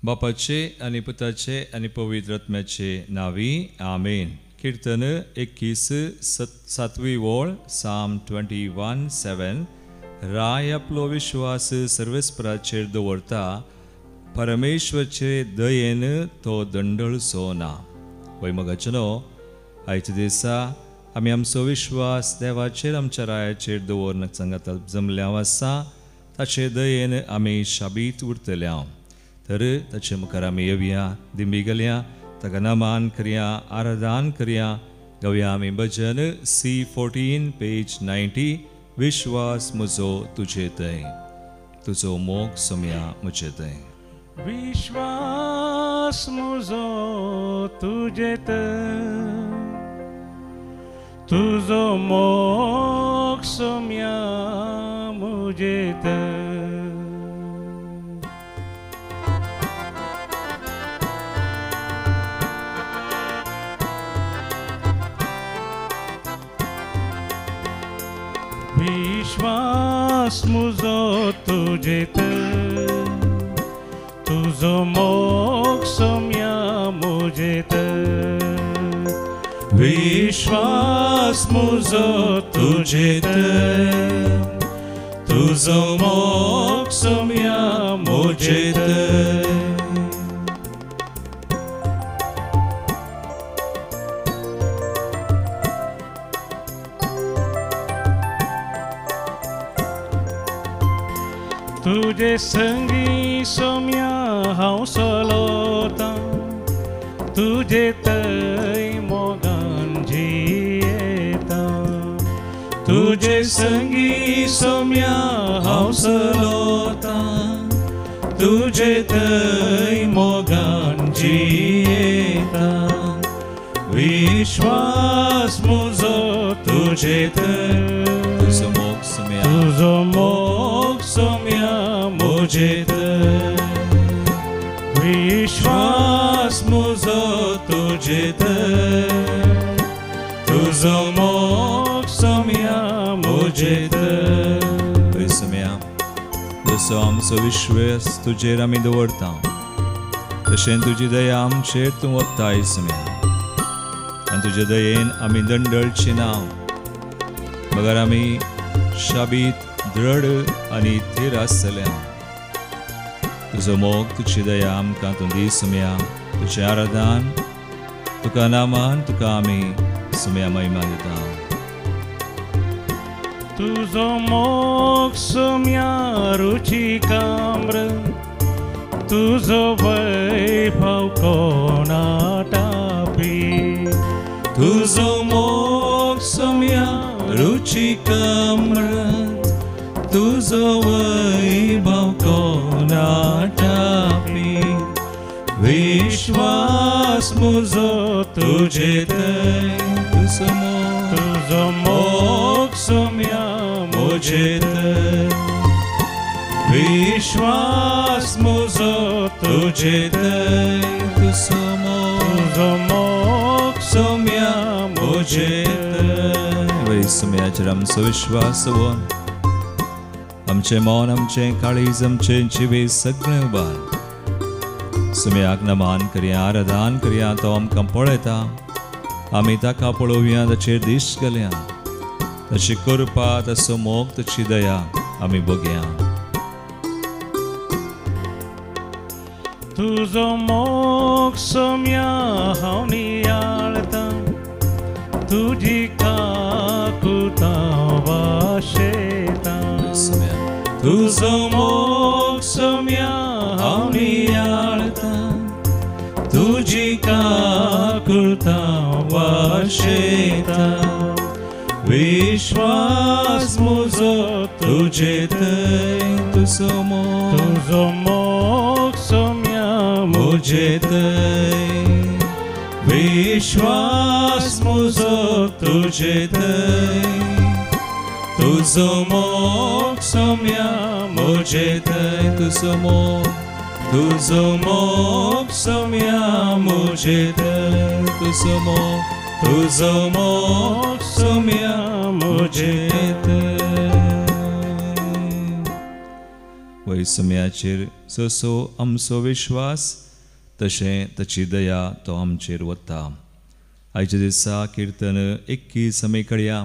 बापाचे आणि पुताचे आणि पवित्र आत्म्याचे नावी आमेन. कीर्तन 21 7वी ओळ साम 21:7. राय आपलो विश्वास सर्वेस्पराचेर दवरता, परमेश्वरचे दयेन तो दंडळसो ना. वैमगाचनो आयच्या दिसा आमी आमचो विश्वास देवाचेर आमच्या रायाचेर दवरन सांगात जमल्या आसा. ताचे दयेन आमी शाबीत उरतल्या. तर ताचे मुखार आमी येवया, दिंबी गेल्या, ताका नमान करया, आराधन करया. गावया आमी भजन C14 पेज 90. विश्वास म्हजो तुजे थंय, तुजो मोग सोम्या म्हजे थंय. विश्वास म्हजो तुजे थंय, तुजो मोग सोम्या म्हजे थंय. विश्वास म्हजो तुजे थंय, तुजो मोग सोम्या म्हजे थंय. विश्वास म्हजो तुजे थंय, तुजो मोग सोम्या म्हजे थंय. तुजे संगी सोम्या हांव चलोतां, तुजे थंय मोगान जियेतां. तुजे संगी सोम्या हांव चलोतां, तुजे थंय मोगान जियेतां. विश्वास म्हजो तुजे थंय, तुजो मोग सोम्या, तुजो मोग सोम्या म्हजे थंय. विश्वास म्हजो तुजे थंय, तुजो मोग सोम्या म्हजे थंय. सोम्या, जसो आमचो विश्वास तुजेर आमी दवरता, तशें तुजी दया आमचेर तूं ओत्ताय सोम्या. आनी तुजे दयेन आमी दंडळची ना. मगर आमी शाबीत, दृढ आनी थीर आसतल्या. तुजो मोग, तुजी दया आमकां तूं दी सोम्या. तुजें आराधन, तुका नामान, तुका आमी सोम्या महिमा दिता. तुजो मोग सोम्या रुचिकाम्र, तुजो वैभव कोणा टापी. तुजो मोग सोम्या रुचिकाम्र, तुजो वैभव कोणा टापी. विश्वास म्हजो तुजे थंय, तुजो मोग सोम्या म्हजे थंय. विश्वास म्हजो तुजे थंय, तुजो मोग सोम्या म्हजे थंय. सोम्याचेर आमचो विश्वास दवरून आमचें मन, आमचें काळीज, आमचें जिवीत सगळें उबार सोम्याक नमान करया, आराधन करया. तो आमकां पळयता, आमी ताका पळोवया, ताचेर दिश्ट घालया. ताची कृपा, ताचो मोग, ताची दया आमी बगया. तुजो मोग सोम्या हांव नियाळतां, तुजी काकुतां वाशेतां. तुजो मोग सोम्या हांव नियाळतां, तुजी काकुतां वाशेतां. विश्वास म्हजो तुजे थंय, तुजो मोग सोम्या म्हजे थंय. विश्वास म्हजो तुजे थंय, तुजो मोग सोम्या म्हजे थंय. तुजो मोग सोम्या म्हजे थंय. तुजो मोग सोम्या म्हजे थंय. वैसम्याचेर जसो आमचो विश्वास तशें ताची दया तो आमचेर वता. आयच्या दिसा किर्तन 21 आमी कळया.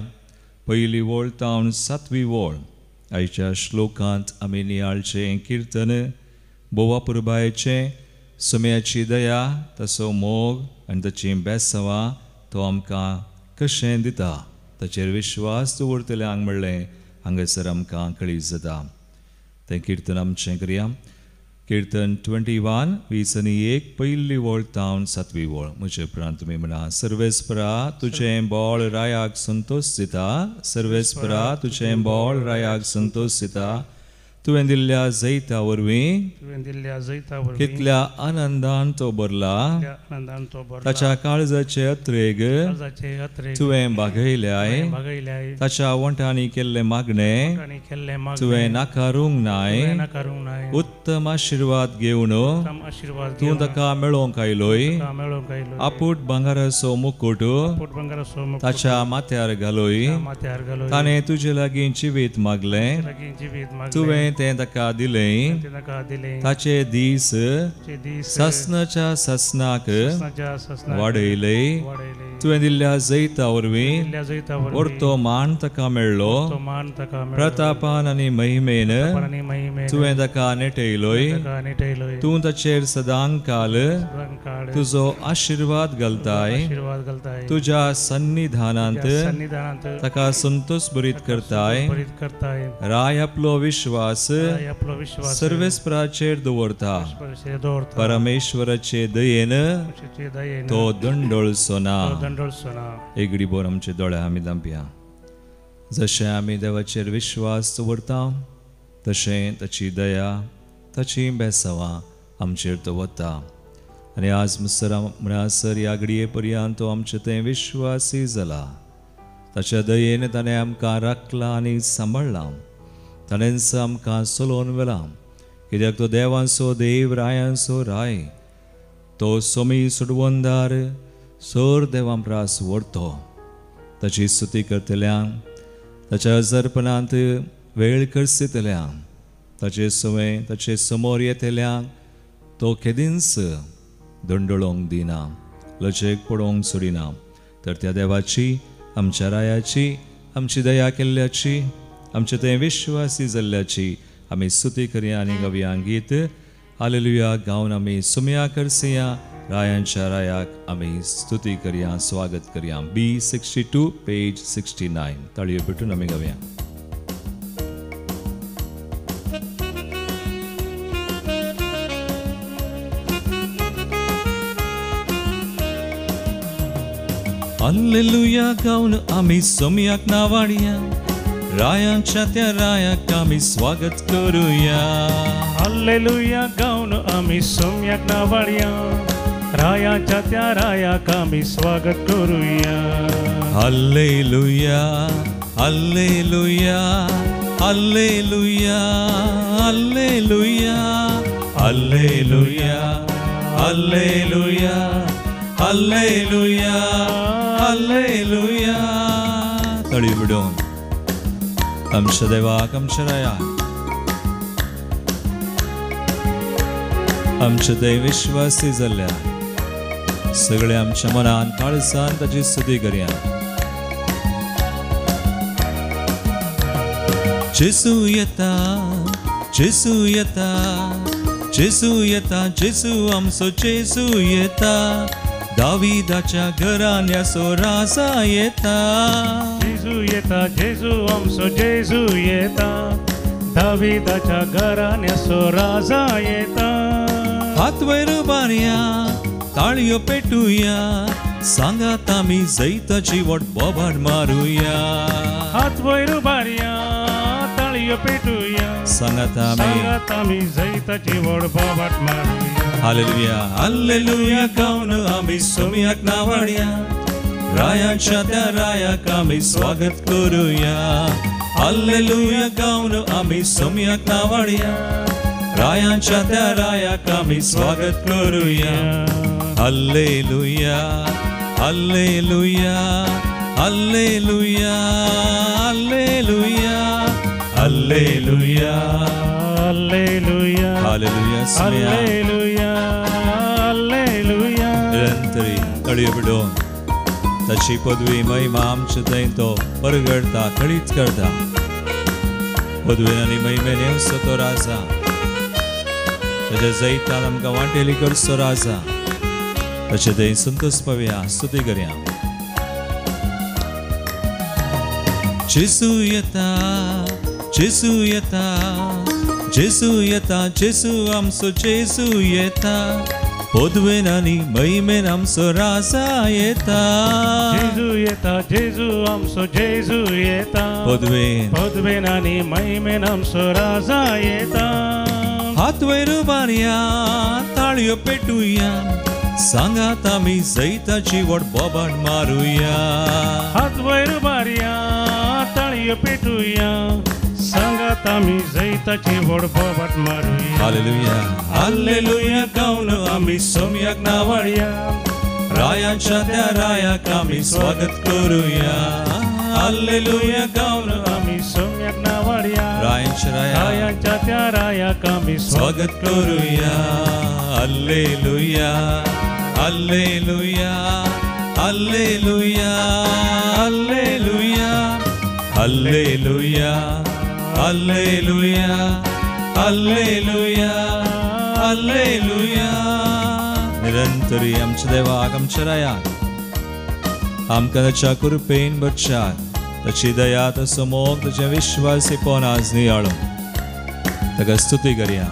पयली वोळ तावन 7वी वोळ. आयच्या श्लोकांत आमी नियाळचें किर्तन बोवा पुरबायेचें सुम्याची दया तसो मोग आनी ताची बेसवां तो आमकां कशें दिता ताचेर विश्वास दवरतल्यांक म्हणलें हांगासर आमकां कळीत जाता. तें किर्तन आमचें करया. किर्तन 21 21 पयली वोळ तावन 7वी वोळ. म्हजे प्राण तुमी म्हणा. सर्वेस्परा तुजें बोळ रायाक संतोश दिता. सर्वेस्परा तुजें बोळ रायाक संतोश दिता. तुवें दिल्ल्या जैता वरवीं कितल्या आनंदान तो भरला. ताच्या काळजाचे अत्रेग तुवें बागयल्याय. ताच्या वंटांनी केल्ले मागणे तुवें नाकारूंक नाय. उत्तम आशिर्वाद घेवन तूं ताका मेळोवंक आयलोय. आपूट भांगाराचो मुकुट ताच्या माथ्यार घालोय. ताणें तुजे लागीं जिवीत मागलें. तुवें तें ताका दिलें. ताचे दीस ससनाच्या ससनाक वाडयले. तुवें दिल्ल्या जैता वरवीं व्हरतो मान ताका मेळ्ळो. प्रतापान आनी महिमेन तुवें ताका नेटयलोय. तूं ताचेर सदां काल तुजो आशिर्वाद घालताय. तुज्या सन्निधानांत ताका संतोष भरीत करताय. राय आपलो विश्वास सर्वेस्पराचेर दवरता. परमेश्वराचे दयेन तो दंडोळसो ना. एक घडीभर आमचे दोळे आमी धांपया. जशें आमी देवाचेर विश्वास दवरता तशें ताची दया ताची बेसवां आमचेर तो वता. आनी आज म्हणसर ह्या घडये पर्यंत तो आमचें तें विश्वासी जाला. ताच्या दयेन ताणें आमकां राखलां आनी सांबाळलां. ताणें आमकां चलोवन व्हेलां. कित्याक तो देवांचो देव रायांचो राय. तो सोमी सुडवंदार सोर देवां प्रास व्हरतो. ताची स्तुती करतल्यांक ताच्या अजरपणांत वेळ करसितल्यांक ताचे सवय ताचे समोर येतल्यांक तो केदींच दंडोळोंक दिना. लजेक पडोवंक सोडिना. तर त्या देवाची आमच्या रायाची आमची दया केल्ल्याची आमचे तें विश्वासी जाल्ल्याची आमी स्तुती करया आनी गवया गीत हालेलुया गावन आमी सुम्या करसया रायांच्या रायाक आमी स्तुती करया स्वागत करया. B62 पेज 69 ताळयो पेटून आमी गवया. हालेलुया गावन आमी सुम्याक नावाडया. रायांच्या त्या रायाक आमी स्वागत करूया. हालेलुया गावन आमी सुम्याक नावाडया. रायांच्या त्या रायाक आमी स्वागत करूया. Hallelujah hallelujah hallelujah hallelujah hallelujah hallelujah hallelujah hallelujah. तळी विडोवन आमच्या देवाक आमच्या रायाक आमचे ते विश्वासी जाल्ल्या सगळे आमच्या मनान काळजान ताची स्तुती करया. जेसू येता जेसू येता जेसू येता जेसू आमचो जेसू येता. दाविदाच्या घराण्याचो राजा येता. जेजू येता जेजू आमचो जेजू येता. दाविदाच्या घराण्याचो राजा येता. हात वयर उबारया ताळयो पेटुया. सांगात आमी जैताची वट बोबाड मारुया. हात वयर उबारया ताळयो पेटुया. सांगात आमी जैताची वट बोबाड मारुया. हालेलुया हालेलुया गावन आमी सुम्याक नावाडया. रायांच्या त्या रायाक आमी स्वागत करूया. हालेलुया गावन आमी सुम्याक नावाडया. रायांच्या त्या रायाक आमी स्वागत करूया. Hallelujah hallelujah hallelujah hallelujah hallelujah Alleluia. Hallelujah. Smea. Alleluia. Alleluia. निरंतरी कळीबिडोन ताची पदवी महिमा आमचे थंय तो परगडता कळीत करता पदवेन आनी महिमेन येवचो तो राजा ताच्या जैतान आमकां वांटेली करचो राजा ताचे थंय संतोष पावया स्तुती करया जेसू येता जेसू येता जेसू येता जेसू आमचो जेसू येता पदवेन आनी महिमेन आमचो राजा येता जेजू येता जेजू आमचो जेजू येता पदवेन आनी महिमेन आमचो राजा येता हात वयर मारया ताळयो पेटुया सांगात आमी जैताची व्हड बोबाड मारुया हात वयर मारया ताळयो पेटुया सांगात आमी जैताची व्हड बोबाट मारुया हालेलुया हालेलुया गावन आमी सोम्याक नावाळया रायाच्या त्या रायाक आमी स्वागत करूया हालेलुया गावन आमी सोम्याक नावाळया रायाच्या त्या रायाक आमी स्वागत करूया hallelujah hallelujah hallelujah hallelujah hallelujah hallelujah hallelujah hallelujah निरंतरी आमच्या देवाक आमच्या रायाक आमकां ताच्या कृपेन बचात ताची दया ताचो मोग ताचे विश्वासीपण आज नियाळो ताका स्तुती करया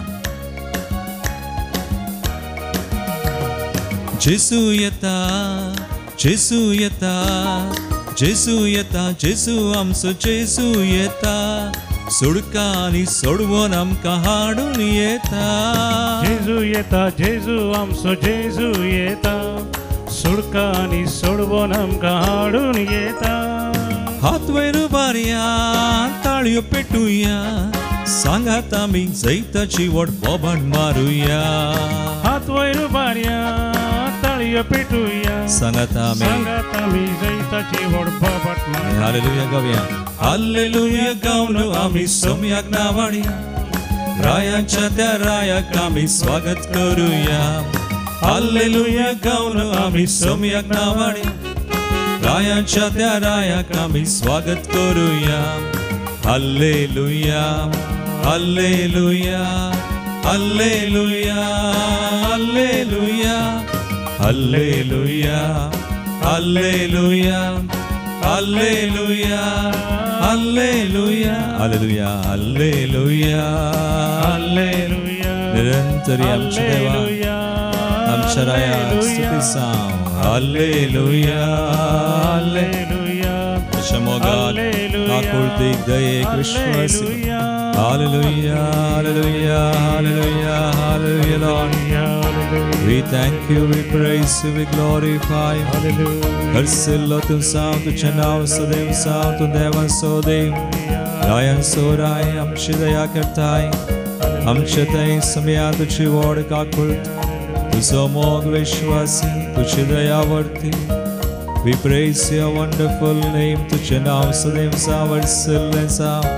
जेसू येता जेसू येता जेसू येता जेसू आमचो जेसू येता सुडका आनी सोडवून आमकां हाडून येता जेजू येता जेजू आमचो जेजू येता सुडका आनी सोडवून आमकां हाडून येता हात वयर मारया ताळयो पेटुया सांगात आमी जैताची व्हड बोबाड मारुया हात वयर मारया ताळयो पेटुया सांगात आमी जैताची व्हड बोबाट मारुया हालेलुया गावया हालेलुया गावन आमी सोम्याक नावाळया रायाच्या त्या रायाक आमी स्वागत करूया हालेलुया गावन आमी सोम्याक नावाळया रायाच्या त्या रायाक आमी स्वागत करूया hallelujah hallelujah hallelujah hallelujah hallelujah hallelujah hallelujah hallelujah hallelujah hallelujah hallelujah निरंतरी आमच्या देवा आमच्या रायाक स्तुती सांग हालेलुया हालेलुया मोगात आकुलतीक दयेक विश्वास hallelujah hallelujah hallelujah hallelujah Lord we thank you we praise you we glorify you Hallelujah tu sam tu chanav sadev sam tu devan sodev rayan soray amchi daya kartai amchi tay samya tuchi vod kakult tu somog vishwasi tuchi daya varti we praise your wonderful name tuchi naam sadev sam varsil sam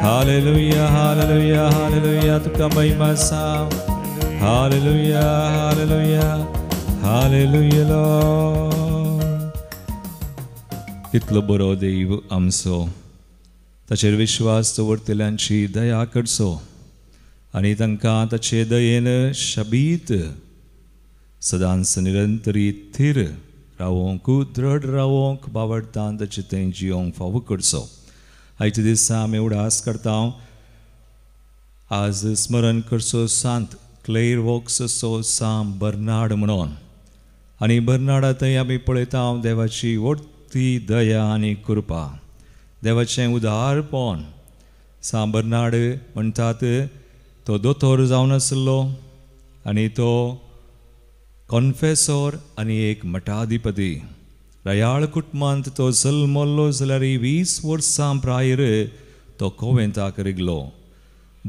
hallelujah hallelujah hallelujah tu kamai sam hallelujah hallelujah hallelujah Lord कितलो बरो देव आमचो ताचेर विश्वास दवरतल्यांची दया करचो आनी तांकां ताचे दयेन शबीत सदांच निरंतरी their रावोंक दृढ रावोंक बावडटान ताचे थंय जियोंक फावो करचो आयच्या दिसा आमी उडास करता आज स्मरण करचो सांत क्लेर वॉक्सचो साम बर्नाड म्हणून आनी बर्नाडा थंय आमी पळयता देवाची व्हडती दया आनी कृपा देवाचें उदारपण साम बर्नाड म्हणटात तो दोतोर जावन आसलो आनी तो कॉन्फेसोर आनी एक मठाधिपती रयाळ कुटुंबांत तो जल्मलो जाल्यार 20 वर्सां प्रायर तो कोवेंताक रिगलो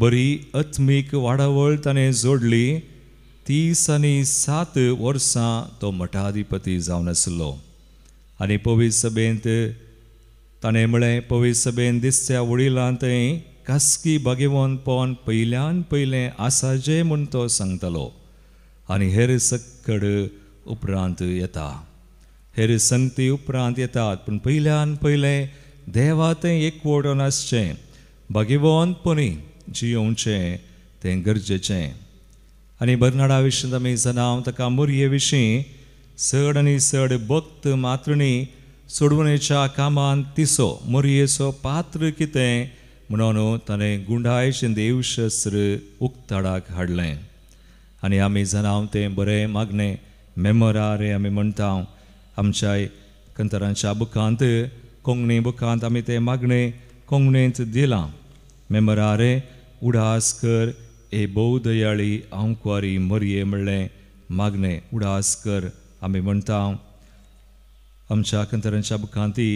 बरी आत्मीक वाडावळ ताणें जोडली 37 वर्सां तो मठाधिपती जावन आसलो आनी पवित्र सभेंत ताणें म्हळें पवित्र सभेंत दिसत्या वडिलां थंय कास्की बागेवंतपण पयल्यान पयलें आसाजें म्हूण तो सांगतलो आनी हेर सक्कड उपरांत येता. हेर संगती उपरांत येतात पूण पयल्यान पयलें देवातें एकवटून आसचें, बागेवंतपणी जियोवचें तें गरजेचें. आनी बर्नाडा विशीं आमी जाणां ताका मोरये विशीं चड आनी चड भक्त मात्रणी सोडवणेच्या कामान तिसो मोरयेचो पात्र कितें म्हणून ताणें गुंडायचें देवशास्त्र उक्ताडाक हाडलें. आनी आमी जाणां तें बरें मागणें मेमोरारे आमी म्हणटा. आमच्या कंतरांच्या बुकांत कोंकणी बुकांत आमी तें मागणें कोंकणींत दिलां. मेमोरारे उडास कर ए भोवदयाळी आंकवारी मोरये म्हणलें मागणें उडास कर आमी म्हणटा. आमच्या कंतरांच्या बुकांती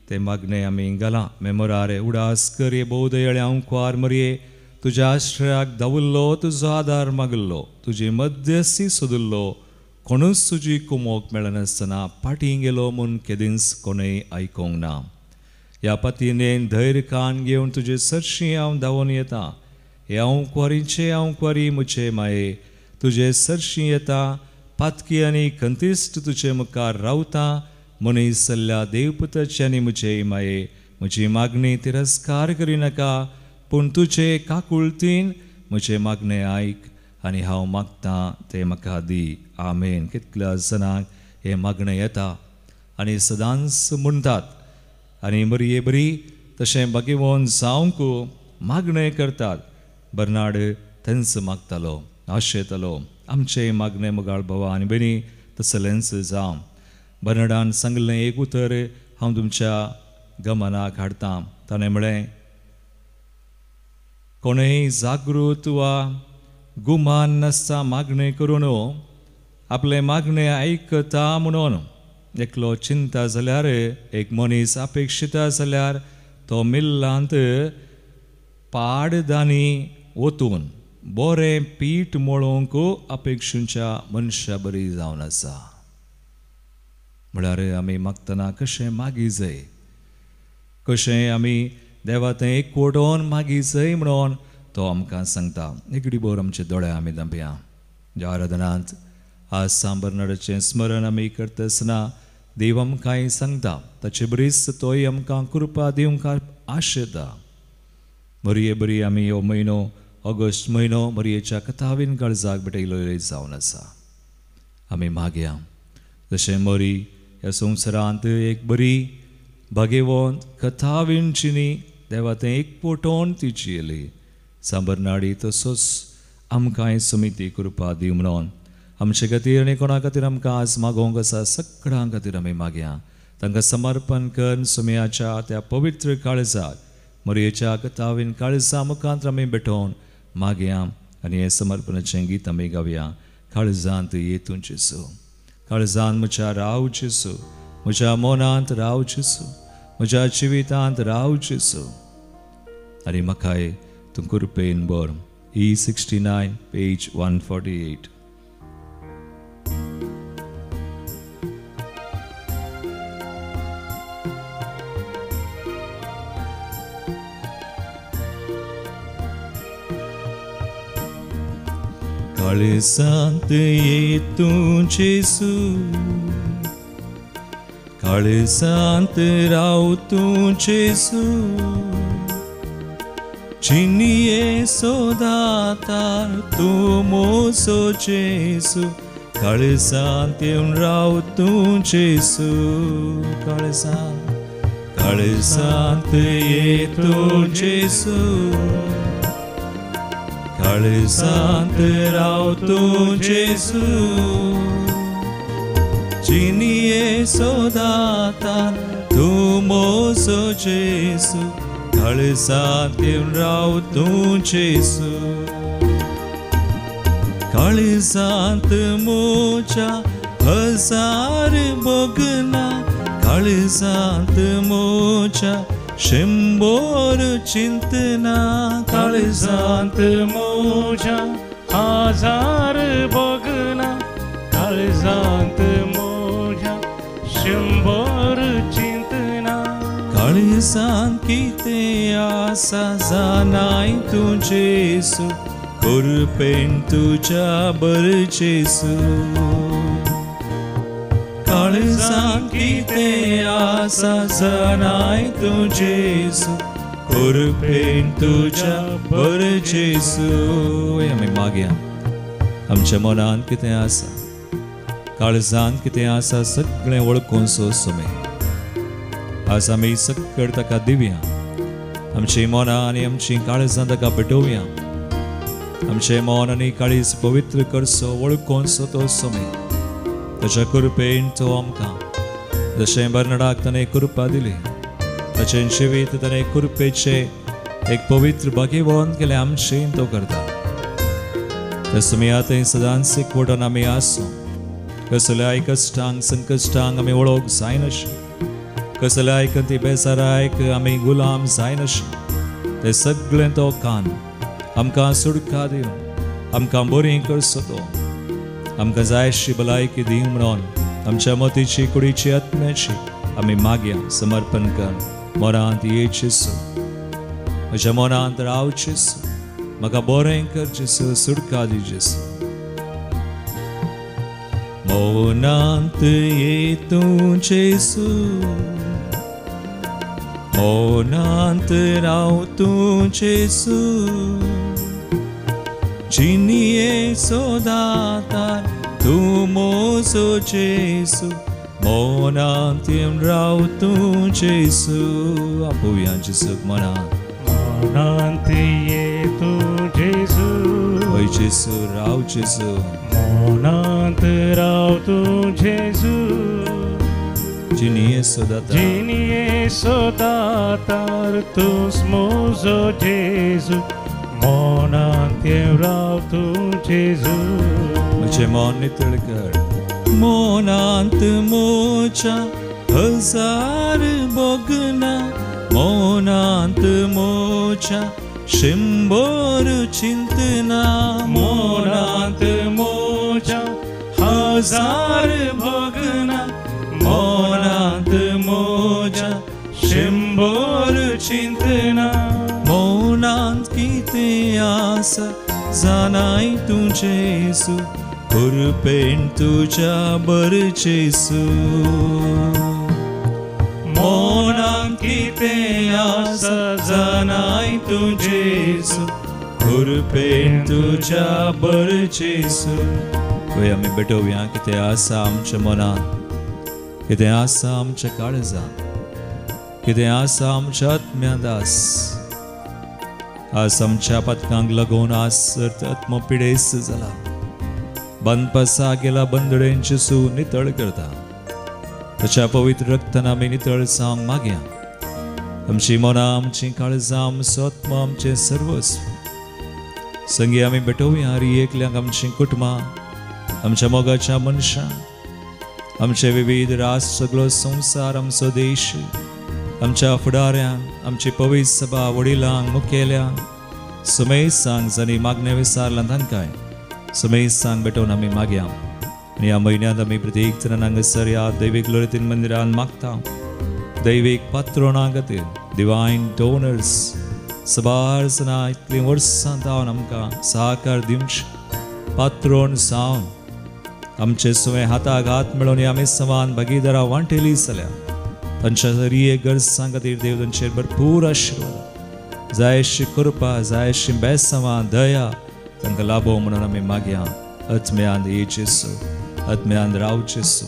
तें मागणें आमी घालां. मेमोरारे उडास कर ए भोवदयाळी आंकवार मोरये, तुज्या आश्रयाक धांवल्लो तुजो आदार मागल्लो, तुजी मध्यस्थी सोदुल्लो, कोणूच तुजी कुमोक मेळनासतना फाटीं गेलो म्हूण केदींच कोणेंय आयकोंक ना. ह्या पातीनेन धैर्य कान घेवन तुजे सरशीं हांव धांवून येता. हे आंकवारीचे आंकवारी म्हजे माये, तुजे सरशीं येता. पातकी आनी कंतिश्ट तुजे मुखार रावता. मनीस जाल्ल्या देवपुताचे आनी म्हजे माये, म्हजी मागणी तिरस्कार करिनाका, पूण तुजे काकुळतीन म्हजे मागणें आयक आनी हांव मागतां तें म्हाका दी. आमेन. कितल्या जाणांक हें मागणें येता आनी सदांच म्हणटात. आनी बरी बरी तशें बागेवंत जावंक मागणें करतात. बर्नाड तेंच मागतालो, आशेतालो आमचें मागणें मुगाळ भावा आनी भयणी तसलेंच जावं. बर्नाडान सांगलें एक उतर हांव तुमच्या गमनाक हाडटां. ताणें म्हळें, कोणेय जागृत वा गुमान नासता मागणें करून आपले मागणें आयकता म्हणून एकलो चिंता जाल्यार, एक मनीस अपेक्षिता जाल्यार तो मिल्लांत पाडदानी वतून बरें पीठ मळोवंक अपेक्षुंच्या मनशा बरी जावन आसा. म्हळ्यार आमी मागतना कशें मागी जाय, कशें आमी देवा तें एकवटोन मागी जाय म्हणून तो आमकां सांगता. एक बोर आमचे दोळे आमी धांपया. ह्या आराधनांत आज सांबरनाडाचें स्मरण आमी करता आसतना देव आमकांय सांगता, ताचे बरीच तोय आमकां कृपा दिवंक आशेता. बरी बरी आमी हो म्हयनो ऑगस्ट म्हयनो मरयेच्या कथावीन काळजाक भेटयलो जावन आसा. आमी मागया जशें मरी ह्या संवसारांत एक बरी बागेवंत कथावीणची न्ही देवा तें एकवटोन ती जियेली. सांबरनाडी तसोच आमकांय समिती कृपा दिव म्हणून आमचे खातीर आनी कोणा खातीर आमकां आज मागोवंक आसा सगळ्यां खातीर आमी मागया. तांकां समर्पण करून सुमयाच्या त्या पवित्र काळजाक मरयेच्या कथावीन काळजा मुखांत आमी भेटोवन मागया आनी हें समर्पणाचें गीत आमी गावया. काळजांत येतूं जेसू, काळजांत म्हज्या राव जेसू, म्हज्या मनांत राव जेसू, म्हज्या जिवितांत राव जेसू आनी म्हाकाय तूं कृपेन बर. E69 page 148. काळजांत येतूं जेसू, काळजांत राव तूं जेसू, चिनिये सोदातार तूं मोसो जेसू, काळजांत येवन राव तूं जेसू. काळजांत येतूं जेसू, काळजांत राव तूं जेसू, चिनिये सोदातार तूं मोसो जेसू, काळजांत येवन राव तूं जेसू. काळजांत मोच्या हजार बोगना, काळजांत मोच्या शंभर चिंतना, काळजांत मोच्या हजार बोगना, काळजांत मोच्या शंभर चिंतना, काळजान कितें आसा जाणाय तूं जेसू कुरपेन तुज्या बरचेसू काळजान कितें आसा जाणाय तूं जेसू कुरपेन तुज्या बरचेसू आमी मागया आमच्या मनान कितें आसा काळजान कितें आसा सगळें वळखून सोसुमे आज आमी सकळ ताका दिवया आमची मनां आनी आमची काळजां ताका भेटोवया आमचे मन आनी काळीज पवित्र करचो वळखून सोतोसुमे ताच्या कृपेन तो आमकां जशें बर्नडाक ताणें कृपा दिली ताचें जिवीत ताणें कृपेचे एक पवित्र भाग्यवान केलें आमचें तो करता तस आमी आतां सदांच एकवटान आमी आसूं कसल्याय कश्टांक संकश्टांक आमी वळोवंक जायनाशिल्लें कसल्याय ती बेसारायक आमी गुलाम जायनाशिल्ले तें सगळें तो कान आमकां सुडका दिवन आमकां बरें करचो तो आमकां जाय अशी भलायकी दी म्हणून आमच्या मतीची कुडीची आत्म्याची आमी मागया समर्पण कर मनांत ये जेसू म्हज्या मनांत राव जेसू म्हाका बरें कर जेसू सुडका दी जेसू मनांत ये तूं जेसू मनांत राव तूं जेसू जिनिये सोदातार तूं मोजो जेसू मनांत राव तूं जेसू आपोवया जेसूक मनांत ये तूं जेसू ओय जेसू राव जेसू मनांत राव तूं जेसू जिनिये सोदातार तूं मोजो जेसू मनांत राव तूं जेसू म्हजें मन नितळ कर मनांत मोच्या हजार बोगना मनांत मोच्या शंबर चिंतना मनांत मोच्या हजार बोगना मनांत मोच्या शंबर चिंतना मनांत कितें आसा जाणाय तूं जेसू कुरपेन तुज्या बरचेसू मनांत कितें आसा जाणाय तूं जेसू कुरपेन तुज्या बरचेसू पळय आमी भेटोवया कितें आसा आमच्या मनांत कितें आसा आमच्या काळजांत कितें आसा आमच्या आत्म्यांत आज आमच्या पथकांक लागून आज आत्म पिडेस जाला बंदपसा गेला बंदडेंची सू नितळ करता ताच्या पवित्र रक्तान आमी नितळ जावंक मागया आमची मनां आमची काळजां आमचो आत्मा आमचें सर्वस्व संगी आमी भेटोवया हरी एकल्याक आमची कुटुंबां आमच्या मोगाच्या मनशां आमचे विविध राष्ट्र सगळो संवसार आमचो देश आमच्या फुडाऱ्यांक आमची पवित्र सभा वडिलांक मुखेल्यांक सुमेसांक जाणी मागण्या विचारलां तांकांय सुमेसांक भेटोवन आमी मागया आनी ह्या म्हयन्यांत आमी प्रत्येक जाणां हांगासर ह्या दैवीक लोलयेन मंदिरांत मागता दैवीक पात्रोणां खातीर डिवायन डोनर्स सबार जाणां इतलीं वर्सां जावन आमकां सहकार दिवचे पात्रोण जावन आमचे सुवें हाताक हात मेळोवन आमी समान भागीदारां वांटेली जाल्या तांच्या हर गरजां खातीर देव तांचेर भरपूर आशिर्वाद जाय अशी कृपा जाय अशी बेसमां दया तांकां लाभो म्हणून आमी मागया आत्म्यांत ये जेसू आत्म्यांत राव जेसू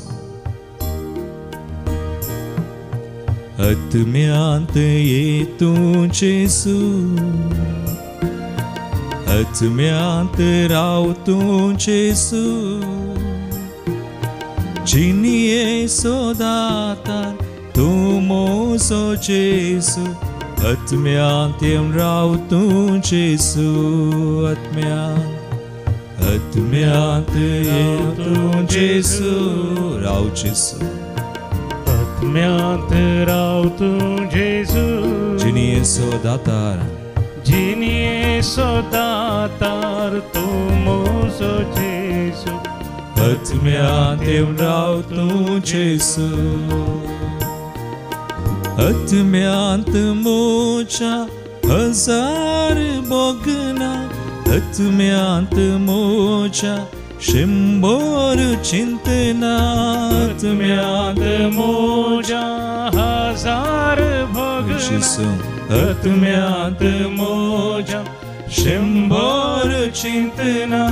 आत्म्यांत ये तूं जेसू आत्म्यांत राव तूं जेसू जिनिये सोदातार तूं मोजो जेसू आत्म्यांत राव तूं जेसू आत्म्यांत तूं जेसू राव जेसू आत्म्यांत राव तूं जेसू जिनिये सोदातार तूं मोजो जेसू आत्म्यांत राव तूं जेसू अत्म्यांत मोच्या हजार बोगना अत्म्यांत मोच्या शंभर चिंतना अत्म्यांत मोजा हजार भोगना अत्म्यांत मोजा शंभर चिंतना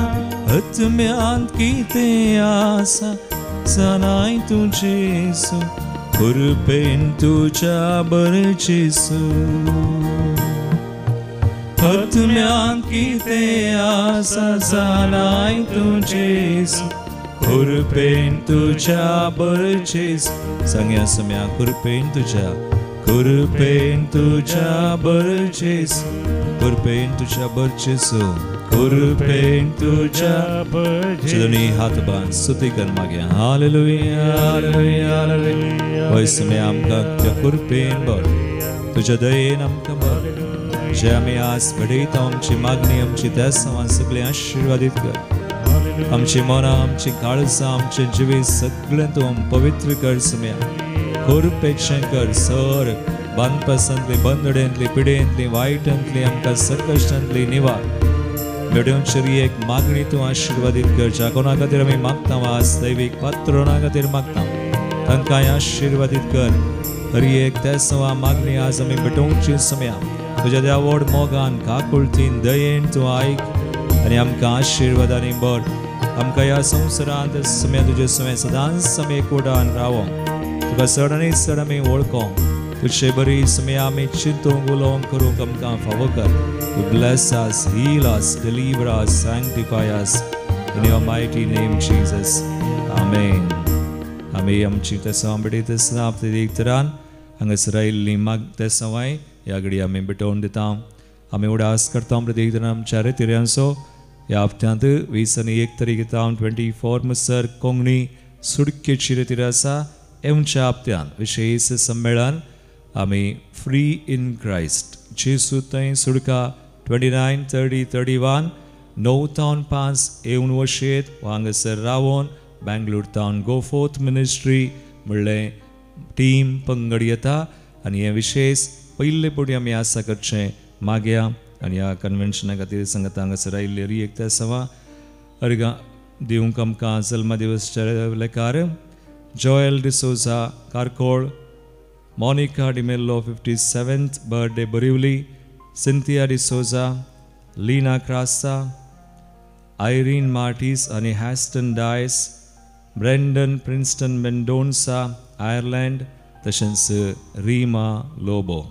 अत्म्यांत किते आसा जाणाय तुजेसु कुरपेन तुझ्या बरचेसु अत्म्यांत किते आसा जाणाय तुजेसु कुरपेन तुझ्या बरचेसु सांगया सम्या कुरपेन तुझ्या बरचेसु कुरपेन तुझ्या बरचेसु कुरपेन तुझ्या चलनी हात बांध स्तुती कर मागया हालेलुया हालेलुया हालेलुया होय समय आमकां त्या कुरपेन बर तुझ्या दयेन आमकां बर जे आमी आस घडयता आमची मागणी आमची त्या समान सगळे आशीर्वादीत कर आमची मनां आमची काळजां आमचे जिवे सगळें तूं पवित्र कर सम्या कुरपेचें कर सर बांदपासांतली बंदडेंतली पिडेंतली वायटांतली आमकां सकश्टांतली निवार घडोवचेरी एक मागणी तूं आशीर्वादीत कर ज्या कोणा खातीर आमी मागता आज दैवीक पात्रोना खातीर मागता तांकांय आशीर्वादीत कर हरी एक त्या सवा मागणी आज आमी भेटोवची सम्या तुज्या त्या व्हड मोगान काकुळतीन दयेन तूं आयक आनी आमकां आशीर्वादांनी बर आमकां ह्या संवसारांत सम्या तुजे समय सदांच समय एकवटान रावोंक तुका चड आनी चड आमी वळखोंक तुजे बरी समय आमी चिंतूंक उलोवंक करूंक आमकां फावो कर You bless us, heal us, deliver us, sanctify us in your mighty name Jesus. Amen. आमी आमची तेसां बडयता समाप्ती देखतरान हांगासर आयिल्लीं माग तेसांवाय ह्या घडी आमी भेटोवन दिता आमी उडास करता देखतरान आमच्या रितिऱ्यांचो ह्या हप्त्यांत 20 आनी 1 तारीख 24 म्हणसर कोंकणी सुडकेची रितीर आसा एवच्या हप्त्यान विशेष संमेलन आमी फ्री इन क्रायस्ट जेसू थंय सुडका 29, 30, 31 9 टावन 5 येवन वशेत हांगासर रावोन बँगलोर टावन गो फोर्थ मिनिस्ट्री म्हणलें टीम पंगड येता आनी हे विशेष पयले फावटी आमी आसा करचें मागया आनी ह्या कन्वेन्शना खातीर सांगता हांगासर आयिल्ली एक त्या सवा अर्गां दिवंक आमकां जल्म दिवसच्या लेखार Joel D'Souza कारकोळ Monica Di Mello 57th birthday Borivali, Cynthia D'Souza, Lina Crassa, Irene Martis and Haston Dice, Brendan Princeton Mendonça, Ireland, तशेंच Rima Lobo.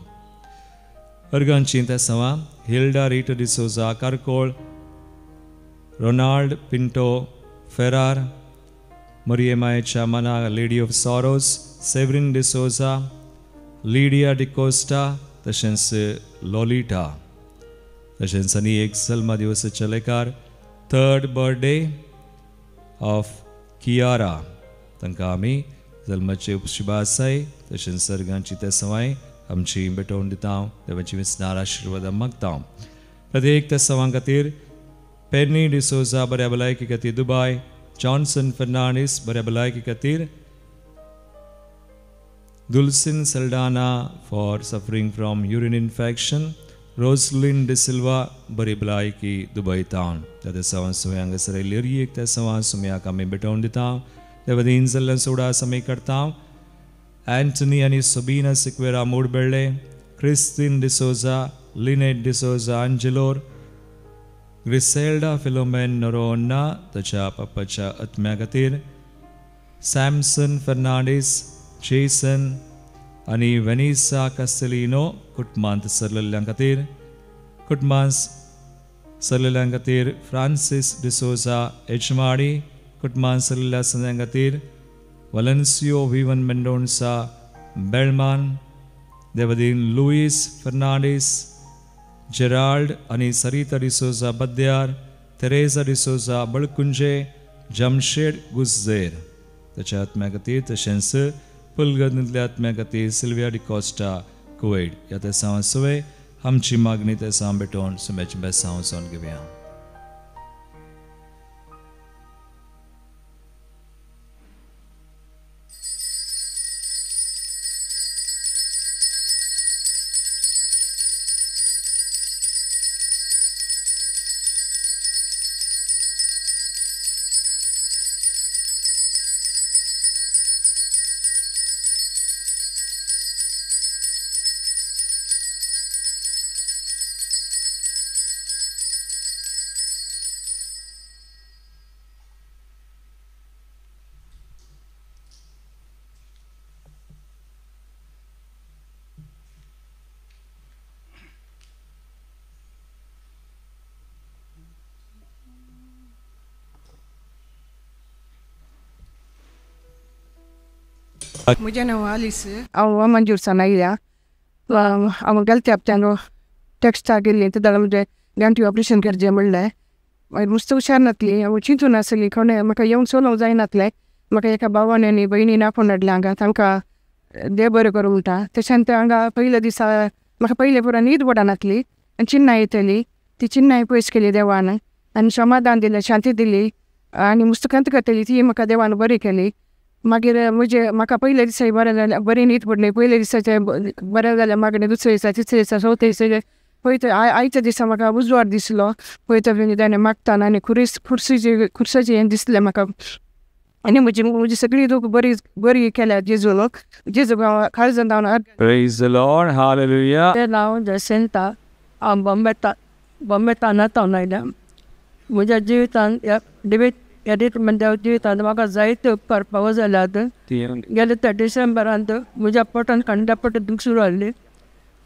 अर्गांची तेसावा Hilda Rita D'Souza Carcol, Ronald Pinto Ferrar, Mariema Chamana Lady of Sorrows, Severin D'Souza, Lydia D'Costa, तशेंच Lolita. तशेंच आनी एक जल्म दिवसाचे लेखार 3rd birthday of Kiara. तांकां आमी जल्माचे शुभाशय तशेंच सर्गांची तेसावाय आमची भेटोवन दिता देवाची विस्तार आशिर्वाद मागता प्रत्येक तेसावां खातीर पेनी डिसोजा बऱ्या भलायकी खातीर दुबाय जॉन्सन फर्नांडीस बऱ्या भलायकी खातीर Dulcin Saldana for suffering from urine infection, Rosalind De Silva बरी भलायकी दुबई टावन त्या तेसावां सुमया हांगासर आयिल्ली एक तेसावां सुमयाक आमी भेटोवन दिता देवदीन जाल्ल्यान सोडा आमी करता एंटनी आनी सोबिना सिक्वेरा मोडबेळ्ळे क्रिस्तीन डिसोजा लिनेट डिसोजा आंजेलोर ग्रिसेल्डा फिलोमेन नोरोन्ना ताच्या पप्पाच्या आत्म्या खातीर सॅमसन फर्नांडीस जेसन आनी वेनिसा कास्टेलिनो कुटुंबांत सरलेल्ल्यां खातीर कुटुंबांत सरलेल्ल्यां खातीर फ्रांसीस डिसोजा एचमाडी कुटुंबांत सरलेल्या सगळ्यां खातीर वलेन्सियो विवन मेंडोन्सा बेळमान देवदीन लुईस फर्नांडीस जेराल्ड आनी सरिता डिसोजा बद्यार तेरेजा डिसोजा बळकुंजे जमशेद गुज्जेर ताच्या आत्म्या खातीर तशेंच पुलगदींतल्या आत्म्या खातीर सिल्विया डिकॉस्टा कुवेट ह्या तेसां सुवे आमची मागणी तेसां भेटोवन सुम्याची बेसांव वचोन घेवया म्हजें नांव आलीस हांव मंजूरसान आयल्या हांव गेल्या हप्त्यान टॅक्स्टा गेल्ली तेन्ना म्हणजे गांठी ऑपरेशन करचें म्हणलें मागीर मस्त हुशार नासली हांव चिंतून नासली कोणें म्हाका येवंक सोलोवंक जायनासलें म्हाका एका भावान आनी भयणीन आपोवन हाडलें हांगा तांकां देव बरें करूं म्हणटा तशें ते हांगा पयले दिसा म्हाका पयले पुरो न्हीद पडनासली आनी चिन्नाय येतली ती चिन्नाय पयस केली देवान आनी समाधान दिलें शांती दिली आनी मस्त कंत करतली ती म्हाका देवान बरी केली मागीर म्हाका पयले दिसा बरें जालें बरी न्हीद पडली पयले दिसाचें बरें जालें मागीर दुसरे दिसा तिसरे दिसा चवथे दिसा पळयता आयच्या दिसा म्हाका उजवाड दिसलो पळयता ताणें मागताना आनी खुर्साचें हें दिसलें म्हाका आनी म्हजी सगळी दूख बरी केल्या जेजू काळजान हांव Praise the Lord. Hallelujah. तें नांव जसेंता हांव बॉम्बेतानांतल्यान आयल्या म्हज्या जिवितान देव जिवितांत म्हाका जायते उपकार पावो जाल्यात गेले त्या डिसेंबरांत म्हज्या पोटान खंडापट दूख सुरू जाल्ली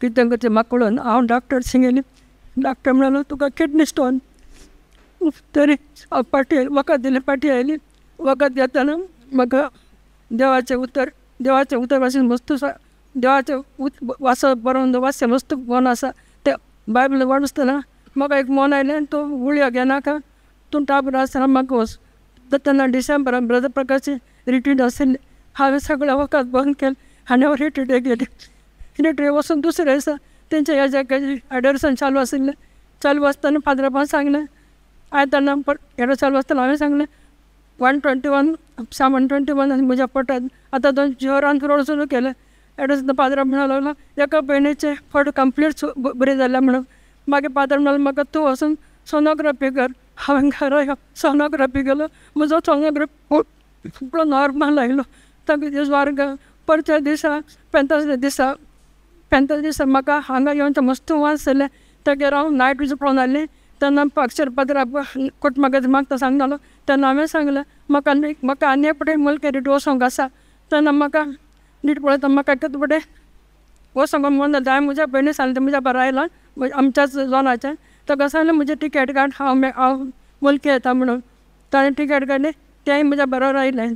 कितें करचें म्हाका कळून हांव डॉक्टरशी गेली डॉक्टर म्हणलो तुका किडनी स्टोन तरी हांव वखद दिलें पाटी आयली वखद घेतना म्हाका देवाचें उतर वाचून मस्त देवाचें वास बरोवन वास मस्त मन आसा तें बायबल वाचतना म्हाका एक मन आयलें तूं गुळयो घेनाका तूं टाबर आसतना म्हाका वच तेन्ना डिसेंबरान ब्रदर प्रकाश रिट्रीट आशिल्लें हांवें सगळें वखद बंद केलें आनी हांव रिट्रीट गेलें रिट्रीट वचून दुसऱ्या दिसा तेंच्या ह्या एडर्सन चालू आसतना फादरापान सांगलें आयताना हेडो चालू आसतना हांवें सांगलें 121 म्हज्या पोटांत आतां 2 जोरान रोड सुरू केलें एडर्सन फादरा म्हणूंक लागलो एका भयणीचें फट कंप्लीट बरें जालें म्हणून मागीर फादर म्हणलो म्हाका तूं वचून सोनोग्राफी कर हांवें घरा सोनोग्राफी केलो म्हजो सोनोग्राफी नॉर्मल आयलो ताका वर्ग परच्या दिसा पेंतास दिसा म्हाका हांगा येवन मस्त वास जालें तागेर हांव नायट विजीट पळोवन आसली तेन्ना अक्षर पाद्रा कोट म्हाका सांगतालो तेन्ना हांवें सांगलें म्हाका आनी एक पटेन मुलकेरीट वचोंक आसा तेन्ना म्हाका नीट पळयता म्हाका कितें पटेन वचोंक मन जालें हांवें म्हज्या भयणी सांगलें म्हज्या बरो आयला आमच्याच जोनाचें ताका सांगलें म्हजें टिकेट काड हांव मुलकी येता म्हणून ताणें टिकेट काडलें तेंय म्हज्या बरोबर आयलें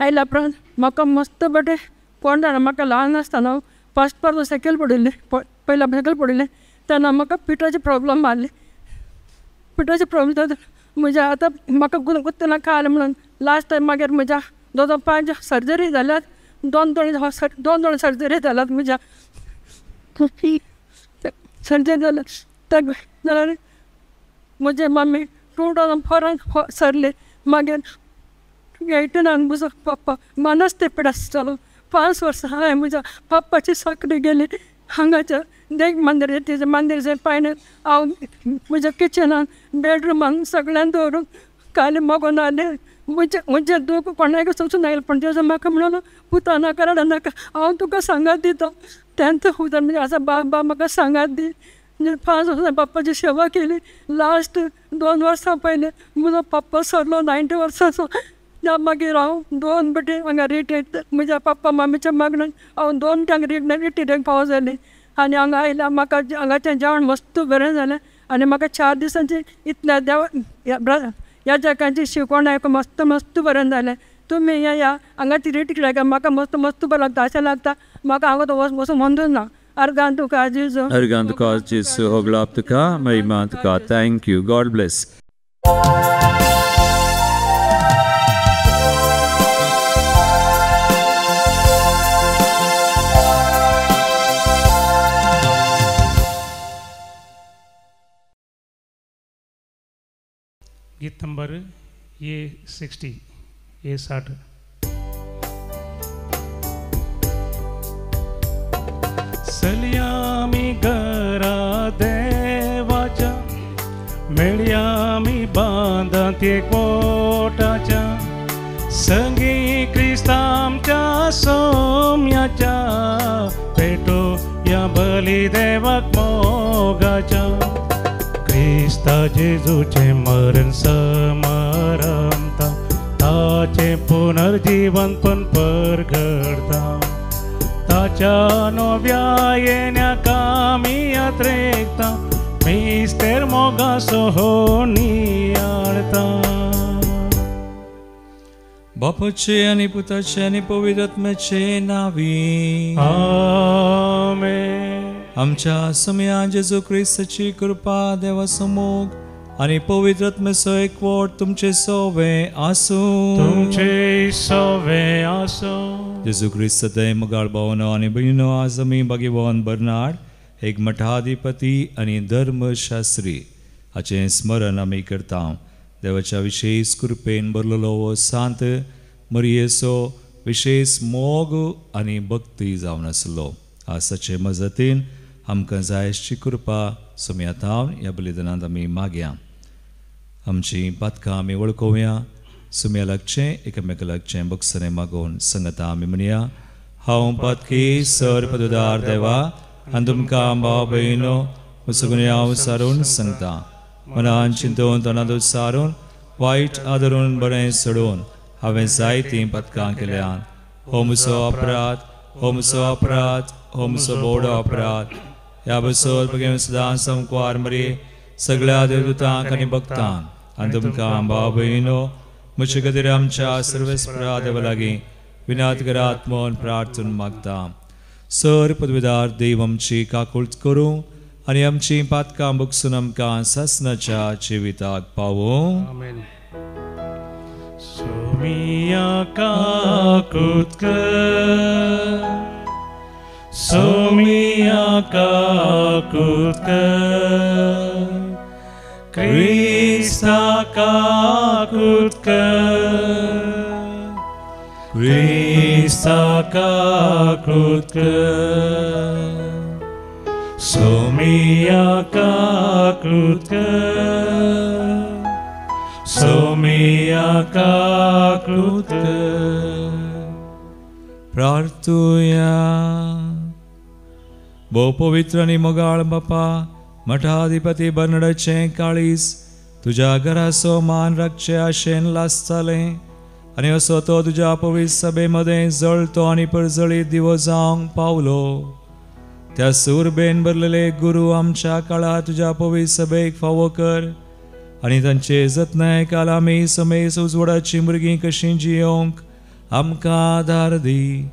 आयल्या उपरांत म्हाका मस्त बटेन कोण जाणा म्हाका ल्हान आसतना फस्ट पावस सायकल पडिल्लें पयल्या सायकल पडिल्लें तेन्ना म्हाका पिठाची प्रॉब्लम आसली पिठाची प्रॉब्लम म्हज्या आतां म्हाका गुत्तना खाल म्हणून लास्ट टायम मागीर म्हज्या 2005 सर्जरी जाल्यात दोन सर्जरी जाल्यात म्हज्या सर्जरी जाल्यात जाल्यार म्हजे मम्मी 2004 सरले मागीर 18 म्हजो पप्पा मनस्ते पिडासतालो 5 वर्सां हांवें म्हज्या पप्पाची साकरी गेली हांगाच्या देग मंदिर पायन हांव म्हज्या किचनान बेडरुमान सगळ्यान दवरून काली मोगोन आले म्हजे दूख कोणाक सोंसून आयलें पण तेजो म्हाका म्हणलो पुता नाका रडा नाका हांव तुका सांगात दिता तेंत उतर म्हणजे आसा बाबा म्हाका सांगात दी 5 वर्सां पप्पाची सेवा केली लास्ट 2 वर्सां पयलीं म्हजो पप्पा सरलो 90 वर्सांचो मागीर हांव 2 बटे हांगा रिट्रीट म्हज्या पप्पा मामीच्या मागणान हांव 2 टांग रिट्रीटाक पावो जाली आनी हांगा आयल्या म्हाका हांगाचें जेवण मस्त बरें जालें आनी म्हाका 4 दिसांची इतल्या ह्या जगांची शिकवण आयकून मस्त बरें जालें तुमी या हांगाची रिट्रीट म्हाका मस्त बरें लागता अशें लागता म्हाका हांगा वचून म्हणून ना अर्गान तुका जेजू होगलाब तुका महिमा तुका थँक यू गॉड ब्लेस गीत नंबर A60 चलया मी घरा देवाच्या मेळया मी बांधात एक पोटाच्या संगी क्रिस्तांच्या सोम्याच्या पेटो या बली देवाक मोगाच्या क्रिस्ता जेजूचे मरण समरमता ताचे पुनर्जीवन पण परगडता ताच्या नव्या येण्या कामी यात्रेकता मिस्तेर मोगा सोहोनी आळता बापाचे आणि पुताचे आणि पवित्र आत्म्याचे नावी. आमेन. आमच्या समया जेजू ख्रिस्ताची कृपा देवासमोग आणि पवित्र आत्म्याचो एकवट तुमचे सोवे आसू. तुमचे सोवे आसो. जेजू ख्रिस्त दय मगाळ भावनो आणि बहिणो, आज आमी बागीभवन बर्नार्ड एक मठाधिपती आणि धर्मशास्त्री हाचें स्मरण आमी करता. देवाच्या विशेष कृपेन भरलेलो हो सांत मरियेचो विशेष मोग आनी भक्ती जावन आसलो. आसाचे मजतीन आमकां जाय अशी कृपा सुमयातावन ह्या बलिदानांत आमी मागया. आमची पातकां आमी वळखुया. सुम्या लागचें एकामेका लागचें बक्षरे मागोवन संगता आमी म्हणया. हांव पातकी सर पदुदार देवा आनी तुमकां भाव भयणो उसगुणे हांव सारून सांगता. मनान चिंतून तोंडांत सारून वायट आदरून बरें सोडून हांवें जायतीं पथकां केल्यान हो म्हजो अपराध, हो म्हजो अपराध, हो म्हजो बोडो अपराध. ह्या बसोर बगेन सदां संकवार मरे सगळ्या देवदूतांक आनी भक्तांक आनी तुमकां भाव भयणो म्हजे खातीर आमच्या सर्वेस्परा देवा लागीं विनात करात म्हूण प्रार्थना मागता. सर पदवीदार देव आमची काकूळट करूं आनी आमची पातकां बगसून आमकां सासणाच्या जिविताक पावूं. आमेन. सोमिया काकूट कर, सोमिया काकूट कर, क्रिस्ता काकूट कर, क्रिस्ता काकूट कर. सोमिया काकूट कर, सोमिया काकूट कर. प्रार्थुया. भोव पवित्र आनी मोगाळ बापा, मठाधिपती बर्नार्डाचें काळीज तुज्या घराचो मान राखचे आशेन लासतालें आनी असो तो तुज्या पवित्र सभे मदें जळतो आनी परजळीत दिवो जावंक पावलो. त्या सुरबेन भरलेले गुरू आमच्या काळात तुज्या पवित्र सभेक फावो कर आनी तांचे जतनाय काल आमी समेस उजवाडाची भुरगीं कशीं जियोंक आमकां आदार दी.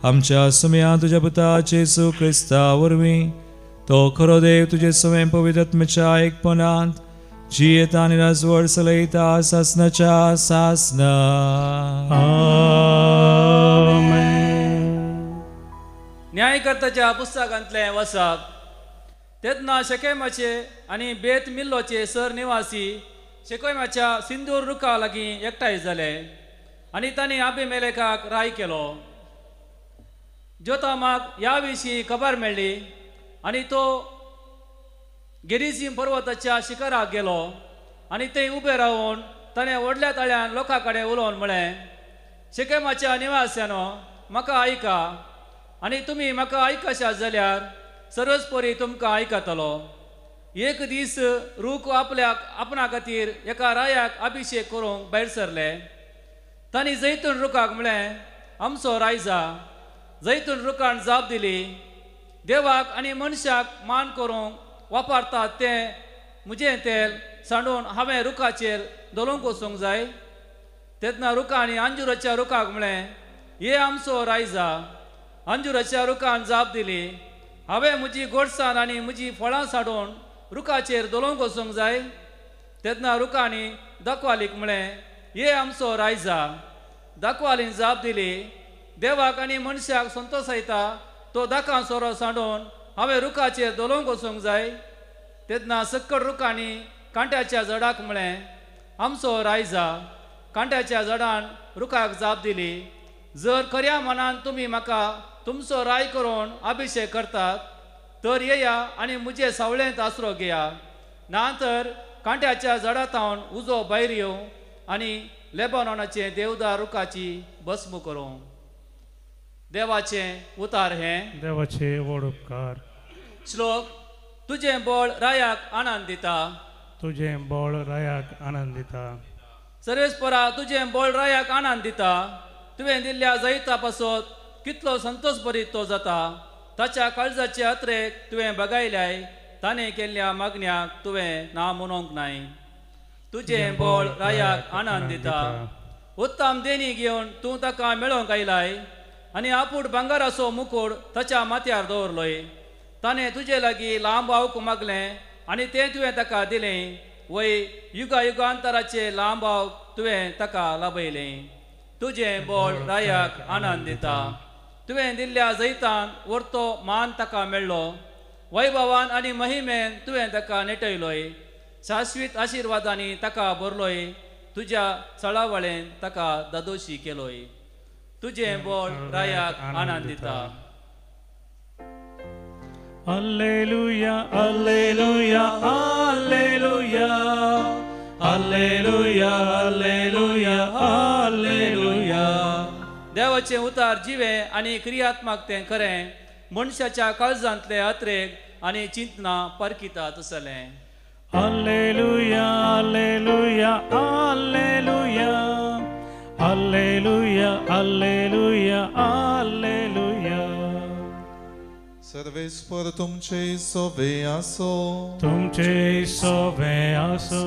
आमच्या सुमया तुज्या पुता जेजू क्रिस्ता वरवीं तो खरो देव तुजे सवें पवित्र आत्म्याच्या एकपणांत जियेता आनी राजवट चलयता सासणाच्या सासना. न्यायकर्त्याच्या पुस्तकांतलें वचप. तेन्ना शेकेमाचे आनी बेत मिल्लोचे सरनिवासी शेकेमाच्या सिंदूर रुखा लागीं एकठांय जाले आनी तांणी अभिमेलेकाक राय केलो. जोतामाक ह्या विशीं खबर मेळ्ळी आनी तो गेरिझीम पर्वताच्या शिखराक गेलो आनी थंय उबे रावन ताणें व्हडल्या ताळ्यान लोकां कडेन उलोवन म्हळें, शेकेमाच्या निवास्यानो, म्हाका आयका आनी तुमी म्हाका आयकशात जाल्यार सर्वस्परी तुमकां आयकतलो. एक दीस रूख आपणा खातीर एका रायाक अभिशेक करूंक भायर सरले. तांणी जैतून रुखाक म्हळें, आमचो रायजा. जैतून रुखान जाप दिली, देवाक आनी मनशाक मान करूंक वापरतात तें म्हजें तेल सांडून हांवें रुखाचेर दलोवंक वचूंक जाय. तेन्ना रुखांनी अंजुराच्या रुखाक म्हळें, हे आमचो रायजा. अंजुराच्या रुखान जाप दिली, हांवें म्हजी गोडसाण आनी म्हजी फळां सांडून रुखाचेर दलोवंक वचूंक जाय. तेन्ना रुखांनी दाखवालीक म्हळें, हे आमचो रायजा. दाखवालीन जाप दिली, देवाक आनी मनशाक संतोशयता तो दाखां सोरो सांडून हांवें रुखाचेर दलोवंक वचूंक जाय. तेन्ना सक्कड रुखांनी कांट्याच्या झाडाक म्हळें, आमचो रायजा. कांट्याच्या झाडान रुखाक जाप दिली, जर खऱ्या मनान तुमी म्हाका तुमचो राय करून अभिशेक करतात तर येया आनी म्हजे सावळेंत आसरो घेया. नातर कांट्याच्या झाडांतावन उजो भायर येवं आनी लेबनॉनाचे देवदार रुखाची भस्म करूं. देवाचें उतार हें. देवाचे व्हड उपकार. श्लोक. तुजें बळ रायाक आनंद दिता. तुजें बळ रायाक आनंद दिता. सर्वेस्परा, तुजें बळ रायाक आनंद दिता. तुवें दिल्ल्या जैता पासत कितलो संतोश भरीत तो जाता. ताच्या काळजाचे अत्रेक तुवें बगायल्याय, ताणें केल्ल्या मागण्याक तुवें ना म्हणूंक नाय. तुजें बळ रायाक आनंद दिता. उत्तम देणी घेवन तूं ताका मेळोवंक आयलाय आनी आपूण भांगाराचो मुकुट ताच्या माथ्यार दवरलोय. ताणें तुजे लागीं लांब आऊक मागलें आनी तें तुवें ताका दिलें. वय युगा युगांतराचे लांब आऊक तुवें ताका लाभयलें. तुजें बोळ रायाक आनंद दिता. तुवें दिल्ल्या जैतान व्हरतो मान ताका मेळ्ळो. वैभवान आनी महिमेन तुवें ताका नेटयलोय. शाश्वीत आशिर्वादांनी ताका भरलोय. तुज्या चळावळेन ताका दादोशी केलोय. तुजें बोळ रायाक आनंद दिता. Alleluia, alleluia, alleluia, alleluia, alleluia, alleluia. देवाचें उतार जिवे आनी क्रियात्मक तें खरें. मनशाच्या काळजांतले अत्रेक आनी चिंतना परकिता तसलें. Alleluia, alleluia, alleluia, alleluia, alleluia, alleluia. सर्वेस्पर तुमचे सोवे आसो. तुमचे सोवे आसो.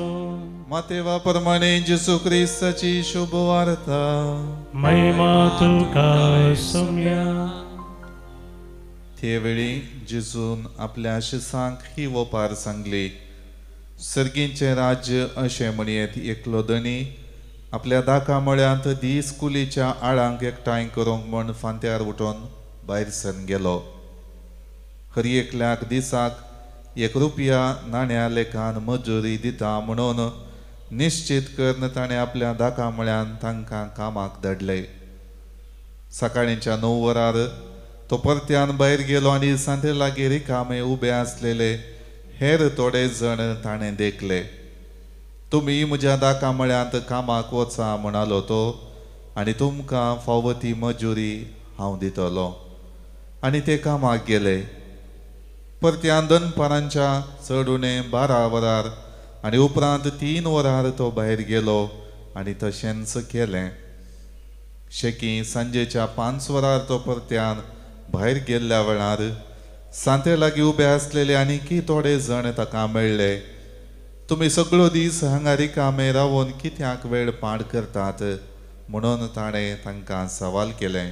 मातेवा प्रमाणे जेसू ख्रिस्ताची शुभ वार्ता. महिमा तुका सोम्या. ते वेळी जेजून आपल्या शिसांक ही वपार सांगली. सर्गींचे राज्य अशें म्हणयत एकलो धणी आपल्या दाका मळ्यांत दीस कुलीच्या आळांक एकठांय करूंक म्हण फांत्यार उठून भायर सरून गेलो. हर एकल्याक दिसाक ₹1 नाण्या लेखान मजुरी दिता म्हणून निश्चित करून ताणें आपल्या दाका मळ्यान तांकां कामाक धाडले. सकाळींच्या 9 वरार तो परत्यान भायर गेलो आनी सांजे लागीं रिकामे उबे आसलेले हेर थोडे जण ताणें देखले. तुमी म्हज्या दाका मळ्यांत कामाक वचा म्हणालो तो, आनी तुमकां फावो ती मजुरी हांव दितलो. आनी ते कामाक गेले. परत्यान दनपारांच्या चड उणें 12 वरार आनी उपरांत 3 वरार तो भायर गेलो आनी तशेंच केलें. शेकी सांजेच्या 5 वरार तो परत्यान भायर गेल्ल्या वेळार सांते लागीं उबे आसलेले आनीकी थोडे जण ताका मेळ्ळे. तुमी सगळो दीस हांगा रिकामे रावून कित्याक वेळ पाड करतात म्हणून ताणें तांकां सवाल केलें.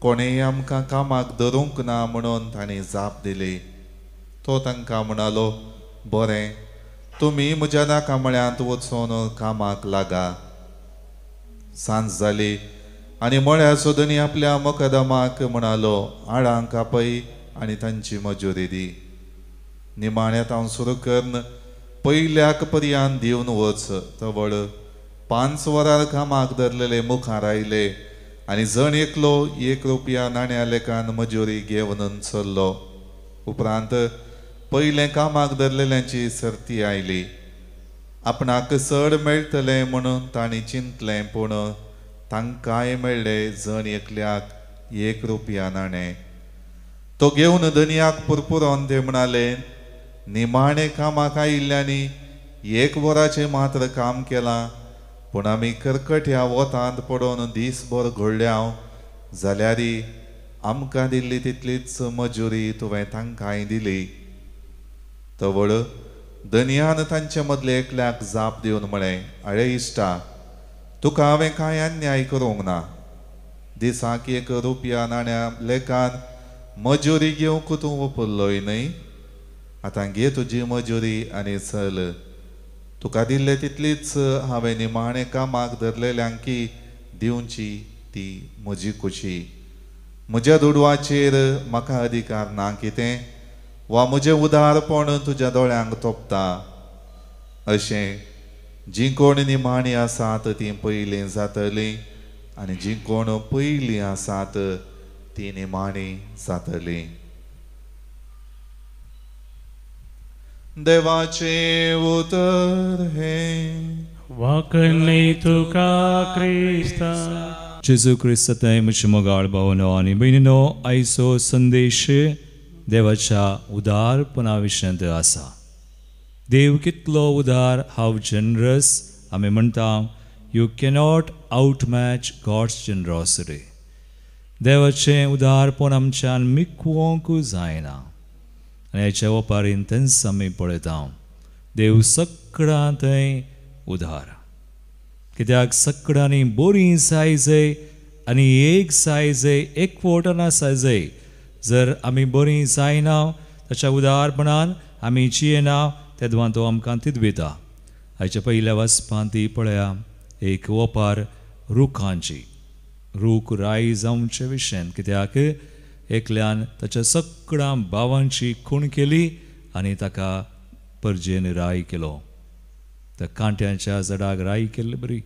कोणेय आमकां कामाक धरूंक ना म्हणून ताणें जाप दिली. तो तांकां म्हणालो, बरें, तुमी म्हज्या दाका मळ्यांत वचून कामाक लागा. सांज जाली आनी मळ्या सोदनी आपल्या मोकदामाक म्हणालो, आळांक आपय आनी तांची मजुरी दी. निमाण्यांत हांव सुरू करून पयल्याक पर्यान दिवन वच. तवळ 5 वरार कामाक धरलेले मुखार आयले आनी जण एकलो ₹1 नाण्या लेखान मजुरी घेवन चल्लो. उपरांत पयलें कामाक धरलेल्यांची सर्ती आयली. आपणाक चड मेळटलें म्हणून तांणी चिंतलें, पूण तांकांय मेळ्ळे जण एकल्याक ₹1 नाणें. तो घेवन धनयाक पुरपुरोन ते म्हणाले, निमाणे कामाक आयिल्ल्यांनी 1 वराचें मात्र काम केलां, पूण आमी कर्कट ह्या वोतांत पडोवन दीसभर घोळ्ळ्याव जाल्यार आमकां दिल्ली तितलीच मजुरी तुवें तांकांय दिली. तवळ धनयान तांचे मदले एकल्याक जाप दिवन म्हळें, आळे इश्टा, तुका हांवें कांय अन्याय करूंक ना. दिसाक ₹1 नाण्या लेखान मजुरी घेवंक तूं वपल्लोय न्हय. आतां घे तुजी मजुरी आनी चल. तुका दिल्ले तितलीच हांवें निमाणे कामाक धरलेल्यांकी दिवची ती म्हजी खुशी. म्हज्या दुडवाचेर म्हाका अधिकार ना कितें, वा म्हजें उदारपण तुज्या दोळ्यांक तोपता. अशें जीं कोण निमाणीं आसात तीं पयलीं जातलीं, आनी जीं कोण पयलीं आसात तीं निमाणीं जातलीं. देवाचे उतर हे वाकणे तुका क्रिस्ता. जेजू क्रिस्तांतय म्हजे मोगाळ भावनो आनी भयणीनो, आयचो संदेश देवाच्या उदारपणा विशयांत आसा. देव कितलो उदार, हाव जनरस. आमी म्हणटा, यू कॅनॉट आउटमॅच गॉड्स जनरॉसिटी. देवाचें उदारपण आमच्यान मिकवोंक जायना. आनी हेच्या ओपारीन तेंच आमी पळयता, देव सगळ्यां थंय उदार. कित्याक सगळ्यांनी बरी सायजय आनी एक सायजय एकवटना सायजय जर आमी बरी जायना ताच्या उदाहरपणान आमी जियेना तेदवा तो आमकां तिदविता. हाच्या पयल्या वचपान ती पळया एक ओपार रुखांची रूख राय जावचे विशयन कित्याक एकल्यान ताच्या सगळ्या भावांची खूण केली आनी ताका परजेन राय केलो. त्या कांट्याच्या झाडाक राय केल्ली बरी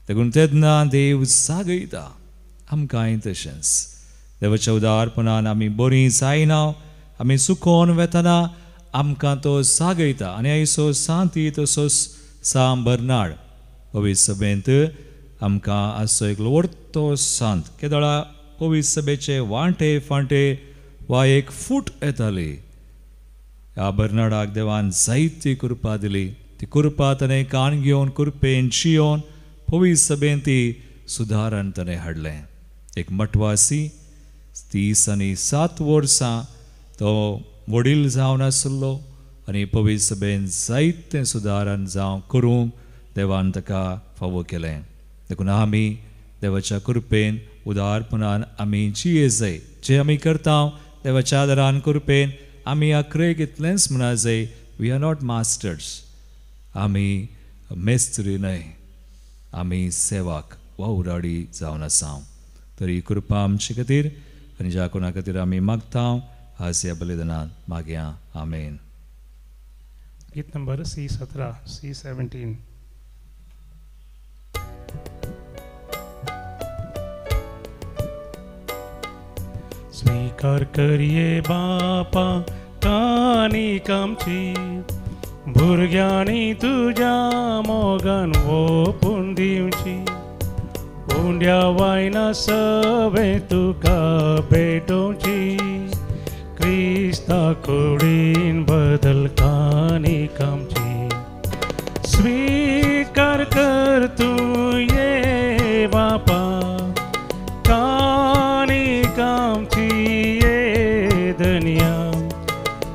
देखून तेन्ना देव जागयता आमकांय तशेंच देवाच्या उदारपणान आमी बरी जायना आमी सुकोन वेतना आमकां तो जागयता. आनी आयसो सांती तसोच सांब बर्नाड पवित्र सभेंत आमकां आसो एक व्हडतो सांत केदळा पवित्र सभेचे वांटे फांटे वा एक फूट येताली. ह्या बर्नाडाक देवान जायती कृपा दिली. ती कृपा ताणें कान घेवन कृपेन जियोन पवित्र सभेन ती सुदारण ताणें हाडलें. एक मटवासी 37 वर्सां तो वडील जावन आसलो आनी पवित्र सभेन जायतें सुदारण जावं करूंक देवान ताका फावो केलें. देखून आमी देवाच्या कृपेन उदारपणान आमी जिये जाय जे आमी करता देवाच्या आदारान कृपेन आमी अक्रेक इतलेंच म्हणा जाय वी आर नॉट मास्टर्स. आमी मेस्त्री न्हय आमी सेवाक वावराडी जावन आसा. तरी कृपा आमचे खातीर आनी ज्या कोणा खातीर आमी मागता आज ह्या बलिदानांत मागया. आमेन. गीत नंबर C17 C17. स्वीकार करिये बापा कानीक आमची भुरग्यांनी तुज्या मोगान ओपून दिवची. उंड्या वायना सवे तुका भेटोवची क्रिस्ता कुडीन बदल कानीक आमची. स्वीकार कर तूं ये बापा कानीक आमची ये दुनिया.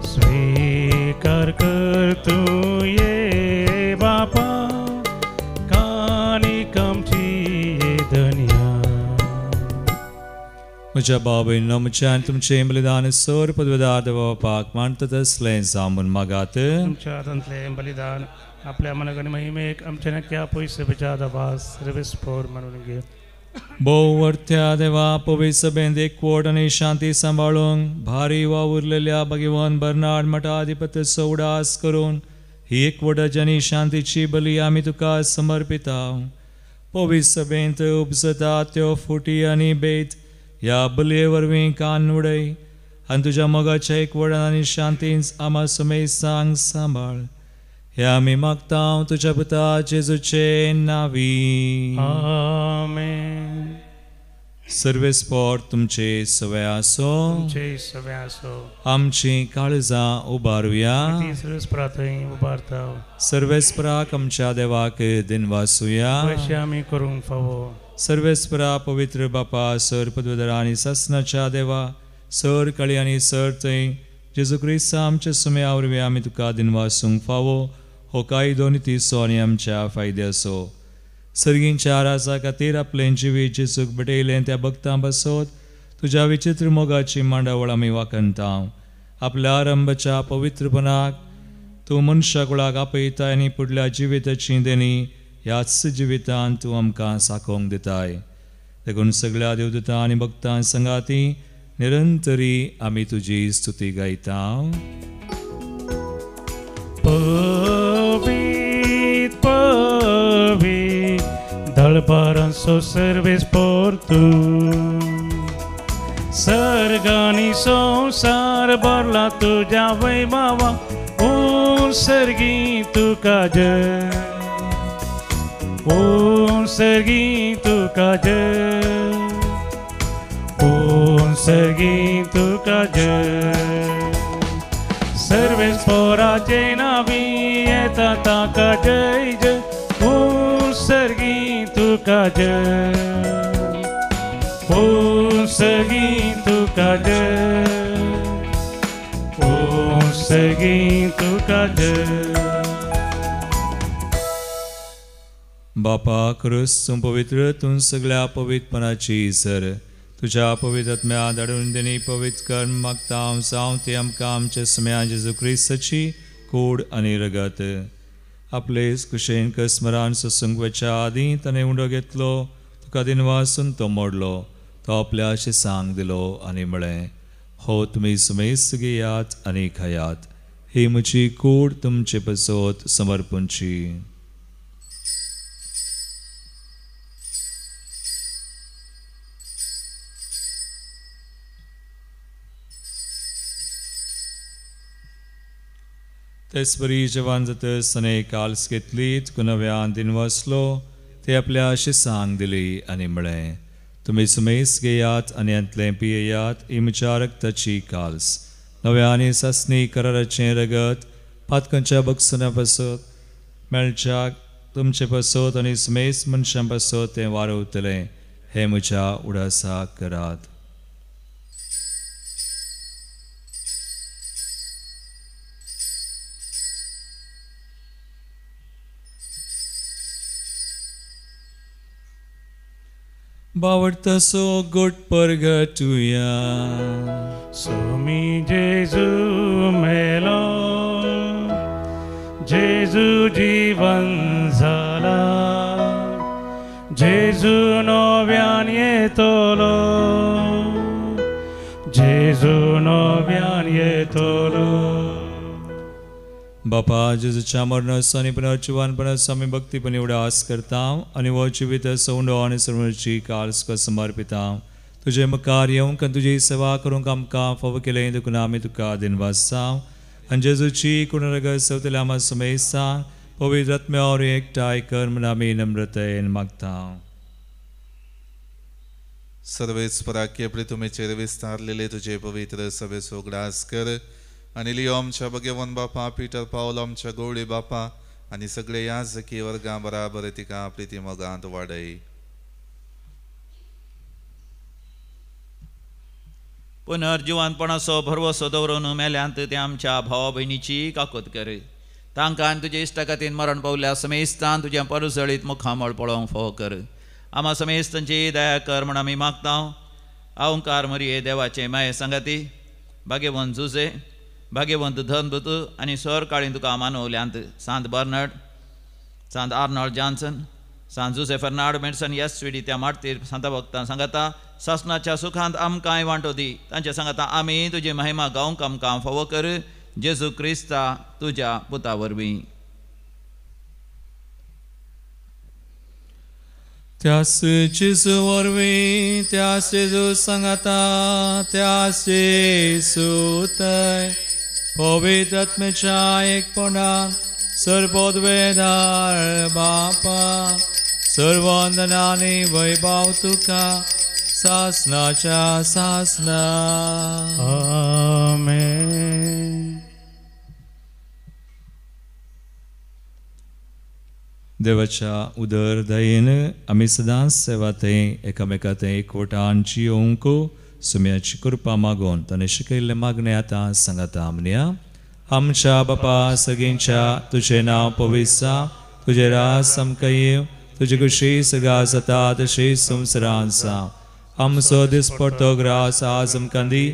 स्वीकार कर तूं ये बापा कानीक आमची ये दुनिया. म्हज्या बाबेनो म्हज्यान तुमचें बलिदान सर पदवेदार देवापाक मानता तसलें जावून मागात. तुमच्या हातांतलें बलिदान आपल्या मनाक आनी महिमेक आमच्या नक्या पयशे बेचाद आवाज सर्वेस्पोर म्हणून घे. भोव वर्त्या देवा पवित्र सभेंत एकवट आनी शांती सांबाळूंक भारी वावुरलेल्या भगवान बर्नाड मठाधिपतीचो उडास करून ही एकवटाची आनी शांतीची बली आमी तुका समर्पिता. पवित्र सभेंत उपजता त्यो फुटी आनी बेत ह्या बलये वरवीं कान उडय आनी तुज्या मोगाच्या एकवटान आनी शांतींच आमा समेसांक सांबाळ. हे आमी मागता तुज्या पुता जेजूचे नांवी. आमेन. सर्वेस्पोर तुमचे सवय आसो. तुमचे सवय आसो. आमची काळजां उबारुया. सर्वेस्परा थंय उबारता. सर्वेस्पराक आमच्या देवाक दिनवासुया. अशें आमी करूंक फावो. सर्वेस्परा पवित्र बापा सर पदवेदारा आनी ससनाच्या देवा सर काळी आनी सर थंय जेजू क्रिस्त आमच्या सुम्या वरवीं आमी तुका दिनवासूंक फावो. हो कायदो नितीचो आनी आमच्या फायद्याचो. सर्गींच्या आरासा खातीर आपलें जिवीत जेजूक भेटयलें त्या भक्तां बसत तुज्या विचित्र मोगाची मांडावळ आमी वाखणटा. आपल्या आरंभाच्या पवित्रपणाक तूं मनशा कुळाक आपयताय आनी फुडल्या जिविताची देणी ह्याच जिवितांत तूं आमकां साकोंक दिताय. देखून सगळ्या देवदूतां आनी भक्तां संगाती निरंतरी आमी तुजी स्तुती गायता. पवित्र पवित्र दळबारांचो सर्वेस्पोर तूं. सर्गांनी संवसार भरला तुज्या वैभवा ओ सर्गी तुका जय. ओ सर्गी तुका जय. ओ सर्गी तुका जय. सर्वेस्पोराचे नावी येता ताका जय जय. ओ सर्गी तुका जय. ओ सर्गी तुका जय. ओ सर्गी तुका जय. बापा खरंच तूं पवित्र तूं सगळ्या पवित्रपणाची सर तुझ्या पवित्र आत्म्यात धाडून दिनी पवित्र कर मागता हांव जावं ती आमकां आमच्या समेळा जेजू क्रिस्ताची कूड आनी रगत आपले कुशेन स्मरण सत्संगच्या आदीं ताणें उंडो घेतलो तुका दिनवासून तो मोडलो तो आपल्या शिसांक दिलो आनी म्हळें हो तुमी समेस्त घेयात आनी खायात ही म्हजी कूड तुमचे पसोत समर्पूंची तेसपरी जवान जातस ताणें काल्स घेतली तुका नव्यान दिनवासलो ते आपल्या शिसांक दिली आनी म्हळें तुमी समेस्त घेयात आनी अंतलें पियेयात ही म्हज्या रक्ताची काल्स नव्या आनी सस्नी कराराचें रगत पातकांच्या बक्षना पासत मेळच्याक तुमचे पासत आनी समेस्त मनशां पासत तें वारवतलें हें म्हज्या उडासाक करात बावडतासो गोट परगटुया सोमी जेजू मेलो जेजू जीवन जाला जेजू नव्यान येतलो जेजू नव्यान येतलो बापा जेजूच्या मरणाचो आनी पुनर्जीवानपणाचो आमी भक्तीपणी उडास करता आनी हो जिवीत सौंडो आनी सर्वची काल्स समर्पिता तुजे मुखार येवंक आनी तुजी सेवा करूंक आमकां फावो केलें देखून आमी तुका दिनवासा आनी जेजूची कुणरग सवतले आमा समेसा पवित्र आत्म्यावर एकठांय कर म्हण आमी नम्रतेन मागता सर्वेस्पराकी आपले तुमेचेर विस्तारलेले तुझे पवित्र सभेचो उगडास कर आणि लिओ आमच्या भगवान बापा पिटर पावलो आमच्या गवळी बापा आणि सगळे याजकी वर्गा बराबर तिका प्रिती मोगांत वाडय पुनर्जिवानपणाचो भरवसो दवरून मेल्यांत ते आमच्या भावा भयणीची काकोत कर तांकां तुजे इश्टा खातीर मरण पावल्या समेस्तान तुज्या परसळीत मुखामळ पळोवंक फोव कर आमा समेस्तांची दया कर म्हण आमी मागता अवंकार मरिये देवाचे माये सांगाती भाग्यवंत जुजे भाग्यवंत धनभूत आनी सर काळीं तुका मानवल्यांत सांत बर्नर्ड सांत आर्नॉल्ड जॉन्सन सांत जुसे फर्नांड मेडसन यस स्विडी त्या मारतीर सांता भक्तां सांगाता सासनाच्या सुखांत आमकांय वांटो दी तांच्या सांगाता आमी तुजी महिमा गावंक आमकां फावो कर जेजू क्रिस्ता तुज्या पुता वरवीं त्यास जेजू वरवीं त्यास जेजू सांगाता त्यास जेजू तय पवित्र आत्म्याच्या एकपणान सर्वोद्वेदार बापा सर्ववंदनानी वैभव तुका सासनाच्या सासना आमेन देवाच्या उदर दयेन आमी सदांच सेवातें एकामेकांत एकवटान जियोंक सुम्याची कृपा मागोवन ताणें शिकयल्लें मागणें आतां सांगाता म्हणया आमच्या बापा सगळींच्या तुजें नांव पवित्र तुजें राज सामकें येव तुजी कुशी सगळा जाता तशी संवसारांत जावं आमचो दिसपडटो ग्रास आज आमकां दी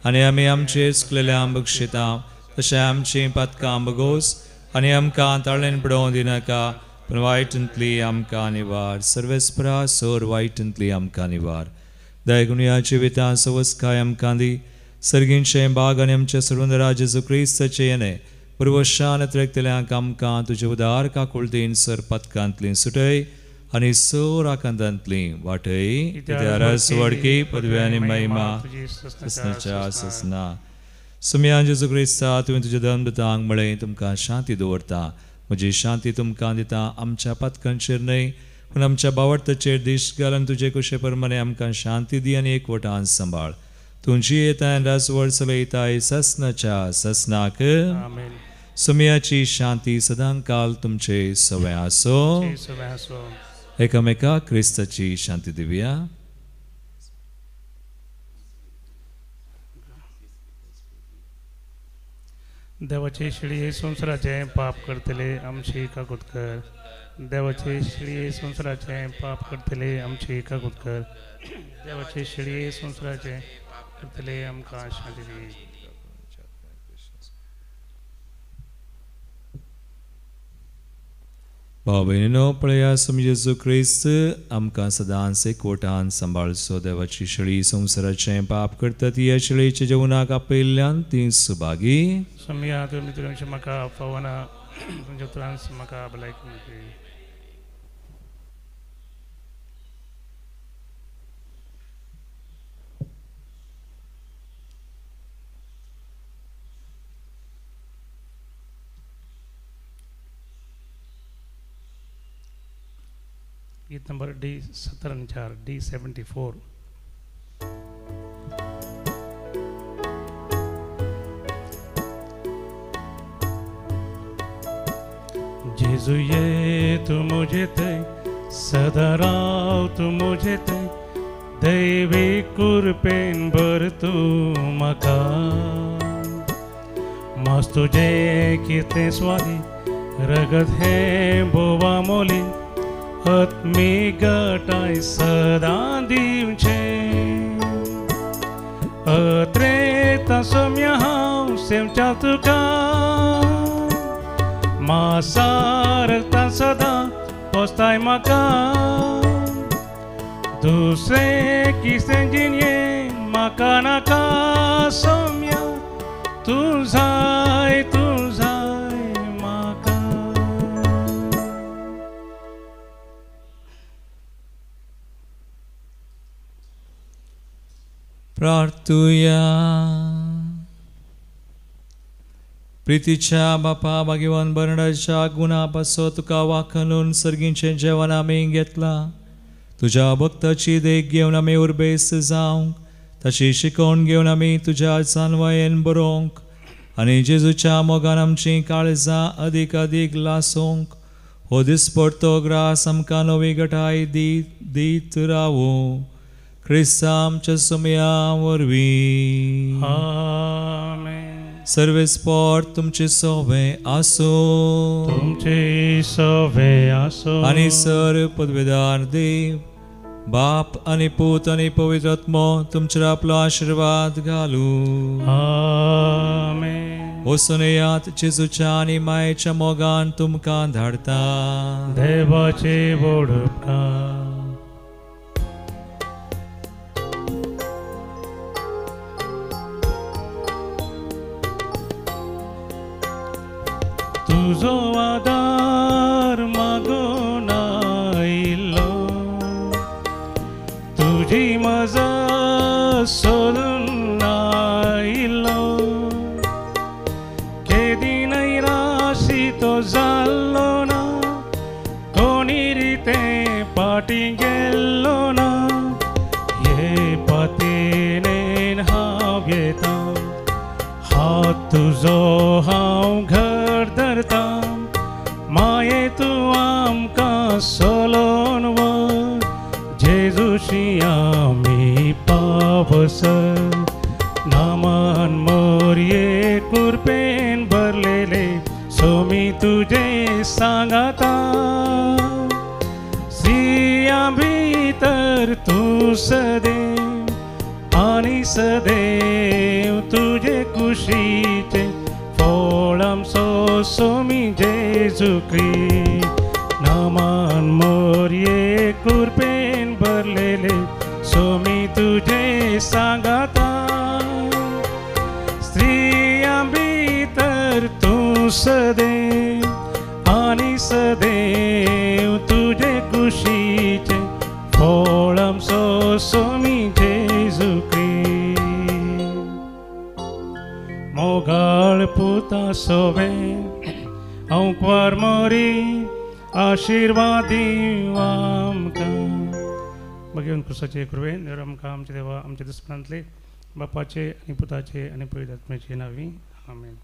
आनी आमी आमचेर चुकलेल्यांक बक्षिता तशें आमचीं पातकां बगोस आनी आमकां ताळेन पडोवंक दिनाका पण वायटांतली आमकां निवार सर्वेस्परा सोर वायटांतली आमकां निवार दयगुणया जिवितां सवस्काय आमकां दी सर्गींचें बाग आनी आमच्या सर्वंदरा जेजू क्रिस्ताचे येणे पुर्वशान त्रेकतल्यांक आमकां तुजे उदार काकुळटीन सर पथकांतली सुटय आनी सोर आकांतांतली वाटय रस वडकी पदव्यांनी महिमा ससनाच्या ससना सुम्या जेजू क्रिस्ता तुवें तुज्या धनदूतांक म्हळें तुमकां शांती दवरता म्हजी शांती तुमकां दिता आमच्या पथकांचेर न्हय पूण आमच्या बावडताचेर दिश्ट घालून तुजे कुशे प्रमाणे आमकां शांती दी आनी एकवटान सांबाळ तुमची येताय राजवड चलयताय ससनाच्या ससनाक सुम्याची शांती सदां काल तुमचे सवय आसो एकामेका क्रिस्ताची शांती दिवया देवाचे शिडी संवसाराचे पाप करतले आमची काकूत कर देवाचे शिळे संसाराचे पाप करतले आमचे काकूत कर देवाचे शिळे संसाराचे करतले आमकां शांती दी भावभयणीनो पळयासम येजू क्रिस्त आमकां सदांच एकवटान सांबाळचो देवाची शिळी संसाराचे पाप करतात ह्या शिळेच्या जेवणाक आपयल्ल्यान ती सुभागी सम्या तुमी तुमचे म्हाका फावना तुमच्या उतरांस म्हाका भलायकी मेळटली गीत नंबर D74 D74 जेजू ये तू मुझे ते सदा राव तू मुझे ते दैवी कृपेन भर तू म्हाका मास तुझे कितने स्वादी रगत है बोवा मोली आत्मी गटाय सदा दिवचे अत्रेता सोम्या हांव सेवच्या तुका मासारता सदा पोस्ताय म्हाका दुसरे किसे जिणये म्हाका नाका सोम्या तू जाय म्हाका प्रार्थुया प्रितीच्या बापा भाग्यवान बर्णाच्या गुणापासो तुका वाखणून सर्गींचे जेवण आमी घेतला तुझ्या भक्ताची देख घेवन आमी उर्बेस जावंक ताची शिकवण घेवन आमी तुझ्या जानवायेन बरोवंक आनी जेजूच्या मोगान आमची काळजां अदीक अदीक लासूंक हो दिसपडतो ग्रास आमकां नवी घटाय दीत रावो क्रिस्ता आमच्या सुमया वरवीं आमेन सर्वेस्पोर तुमचे सोवे आसो तुमचे सोवे आसो आनी सर पदवेदार देव बाप आनी पूत आनी पवित्र आत्मो तुमचेर आपलो आशीर्वाद घालू आमेन वसुनेयात जेजूच्या आनी मायेच्या मोगान तुमकां धाडता देवाचे व्हड उपकार तुझो आदार मागून आयिल्लो तुझी मजा सोदून आयिल्लो केदी नैराशी तो जाल्लो ना कोणी रिते पाटी गेल्लो ना हे पातेनेन हांव येता हात तुजो हांव घर धरता माये तू आमकां सोलोन वर जेजूशी आमी पावसर नामान मोरये कृपेन भरलेले सोमी तुझे सांगाता सिया भितर तू सदैव आनी सदैव तुझे कुशीचे फळ आमचो सोमी जेजू क्रिस्त नामान मोरये कृपेन भरलेले सोमी तुझे सांगाता स्त्रिया भितर तू सदैव आनी सदैव तुझे कुशीचे फळ आमचो सोमी जेजू क्रिस्त मोगाळ पुता सोवे हांव क्वार मोरी आशीर्वाद दिव आमकां भगवान कृष्णाचे कृपेन देव आमकां आमचे देवा आमच्या दिसपणांतले बापाचे आनी पुताचे आनी पवित्र आत्म्याचे नांवी आमेन.